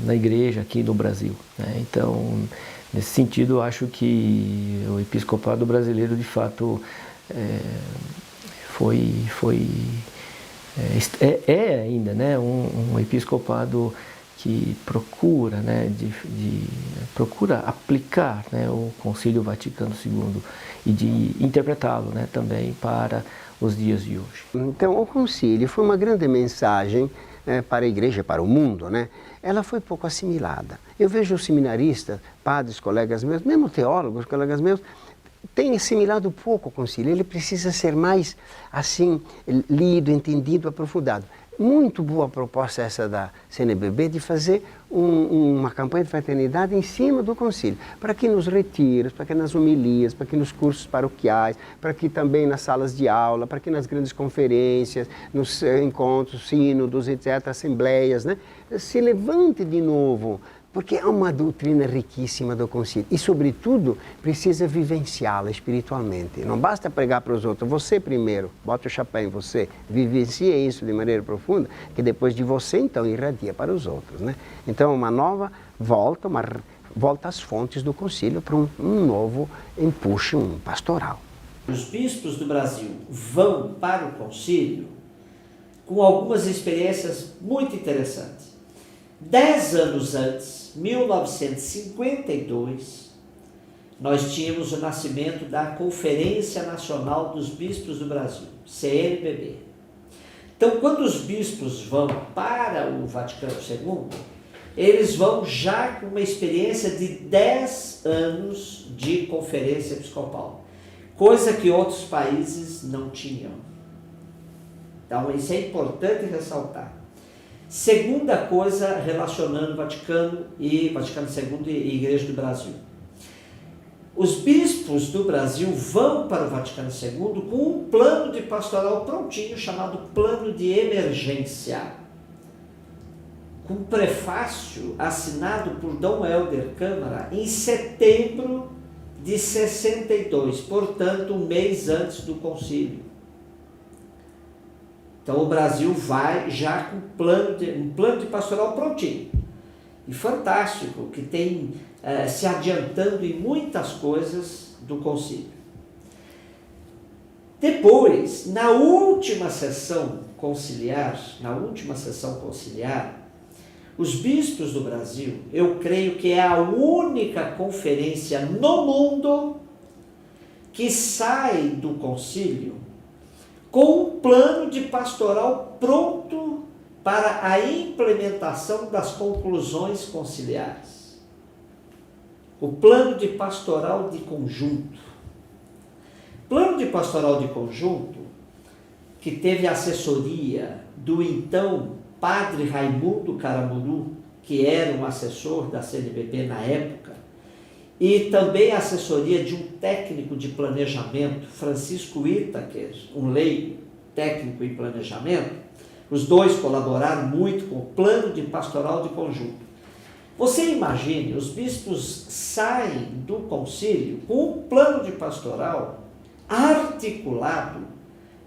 na igreja aqui no Brasil, né. Então, nesse sentido, eu acho que o episcopado brasileiro, de fato, é ainda, né, um episcopado que procura, né, procura aplicar, né, o Concílio Vaticano II e de interpretá-lo, né, também para os dias de hoje. Então, o concílio foi uma grande mensagem para a igreja, para o mundo, né? Ela foi pouco assimilada. Eu vejo os seminaristas, padres, colegas meus, mesmo teólogos, colegas meus, tem assimilado pouco o concílio. Ele precisa ser mais, assim, lido, entendido, aprofundado. Muito boa a proposta essa da CNBB de fazer uma campanha de fraternidade em cima do concílio, para que nos retiros, para que nas homilias, para que nos cursos paroquiais, para que também nas salas de aula, para que nas grandes conferências, nos encontros, sínodos, etc., assembleias, né, se levante de novo Porque é uma doutrina riquíssima do concílio e, sobretudo, precisa vivenciá-la espiritualmente. Não basta pregar para os outros, você primeiro, bota o chapéu em você, vivencie isso de maneira profunda, que depois de você, então, irradia para os outros, né? Então, uma nova volta, volta às fontes do concílio para um novo empuxo, um pastoral. Os bispos do Brasil vão para o concílio com algumas experiências muito interessantes. 10 anos antes, 1952, nós tínhamos o nascimento da Conferência Nacional dos Bispos do Brasil, CNBB. Então, quando os bispos vão para o Vaticano II, eles vão já com uma experiência de 10 anos de conferência episcopal, coisa que outros países não tinham. Então, isso é importante ressaltar. Segunda coisa relacionando Vaticano II e Igreja do Brasil. Os bispos do Brasil vão para o Vaticano II com um plano de pastoral prontinho, chamado Plano de Emergência, com um prefácio assinado por Dom Helder Câmara em setembro de 62, portanto, um mês antes do concílio. Então o Brasil vai já com um plano de pastoral prontinho. E fantástico, que tem se adiantando em muitas coisas do concílio. Depois, na última sessão conciliar, os bispos do Brasil, eu creio que é a única conferência no mundo que sai do concílio com um plano de pastoral pronto para a implementação das conclusões conciliares. O plano de pastoral de conjunto. Plano de pastoral de conjunto que teve a assessoria do então padre Raimundo Caramuru, que era um assessor da CNBB na época, e também a assessoria de um técnico de planejamento, Francisco Itaker, um leigo técnico em planejamento. Os dois colaboraram muito com o plano de pastoral de conjunto. Você imagine, os bispos saem do concílio com um plano de pastoral articulado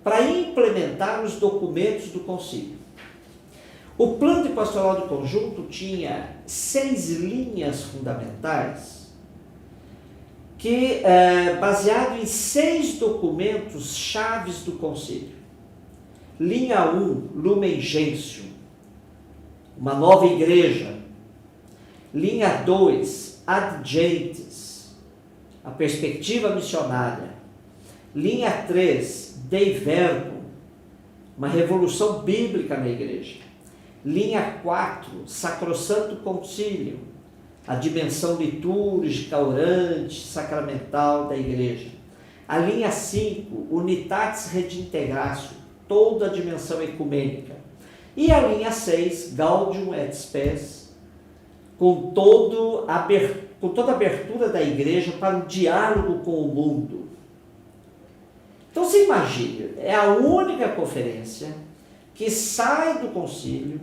para implementar os documentos do concílio. O plano de pastoral de conjunto tinha 6 linhas fundamentais que, baseado em 6 documentos chaves do concílio. Linha 1, Lumen Gentium, uma nova igreja. Linha 2, Ad Gentes, a perspectiva missionária. Linha 3, Dei Verbum, uma revolução bíblica na igreja. Linha 4, Sacrosanto Concílio, a dimensão litúrgica, orante, sacramental da igreja. A linha 5, Unitatis Redintegratio, toda a dimensão ecumênica. E a linha 6, Gaudium et Spes, com toda a abertura da igreja para o diálogo com o mundo. Então você imagine, é a única conferência que sai do concílio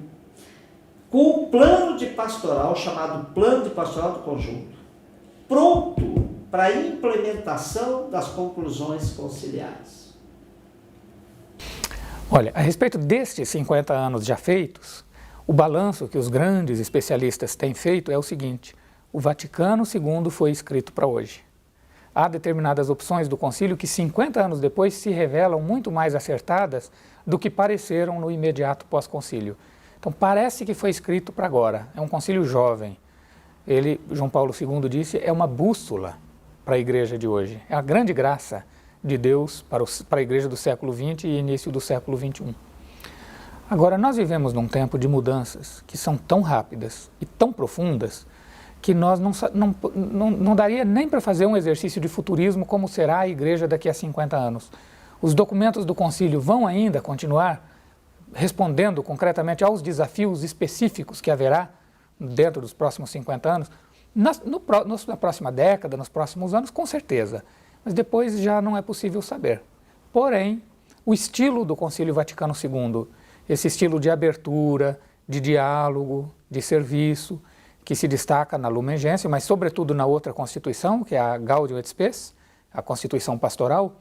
com um plano de pastoral, chamado Plano de Pastoral do Conjunto, pronto para a implementação das conclusões conciliares. Olha, a respeito destes 50 anos já feitos, o balanço que os grandes especialistas têm feito é o seguinte: o Vaticano II foi escrito para hoje. Há determinadas opções do concílio que 50 anos depois se revelam muito mais acertadas do que pareceram no imediato pós-concílio. Então parece que foi escrito para agora, é um concílio jovem. Ele, João Paulo II disse, é uma bússola para a igreja de hoje. É a grande graça de Deus para a igreja do século XX e início do século XXI. Agora, nós vivemos num tempo de mudanças que são tão rápidas e tão profundas que nós não daria nem para fazer um exercício de futurismo como será a igreja daqui a 50 anos. Os documentos do concílio vão ainda continuar respondendo concretamente aos desafios específicos que haverá dentro dos próximos 50 anos, na próxima década, nos próximos anos, com certeza. Mas depois já não é possível saber. Porém, o estilo do Concílio Vaticano II, esse estilo de abertura, de diálogo, de serviço, que se destaca na Lumen Gentium, mas sobretudo na outra Constituição, que é a Gaudium et Spes, a Constituição Pastoral,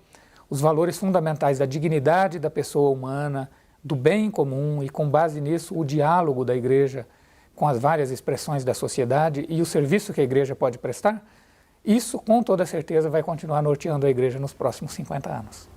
os valores fundamentais da dignidade da pessoa humana, do bem comum e, com base nisso, o diálogo da Igreja com as várias expressões da sociedade e o serviço que a Igreja pode prestar, isso, com toda certeza, vai continuar norteando a Igreja nos próximos 50 anos.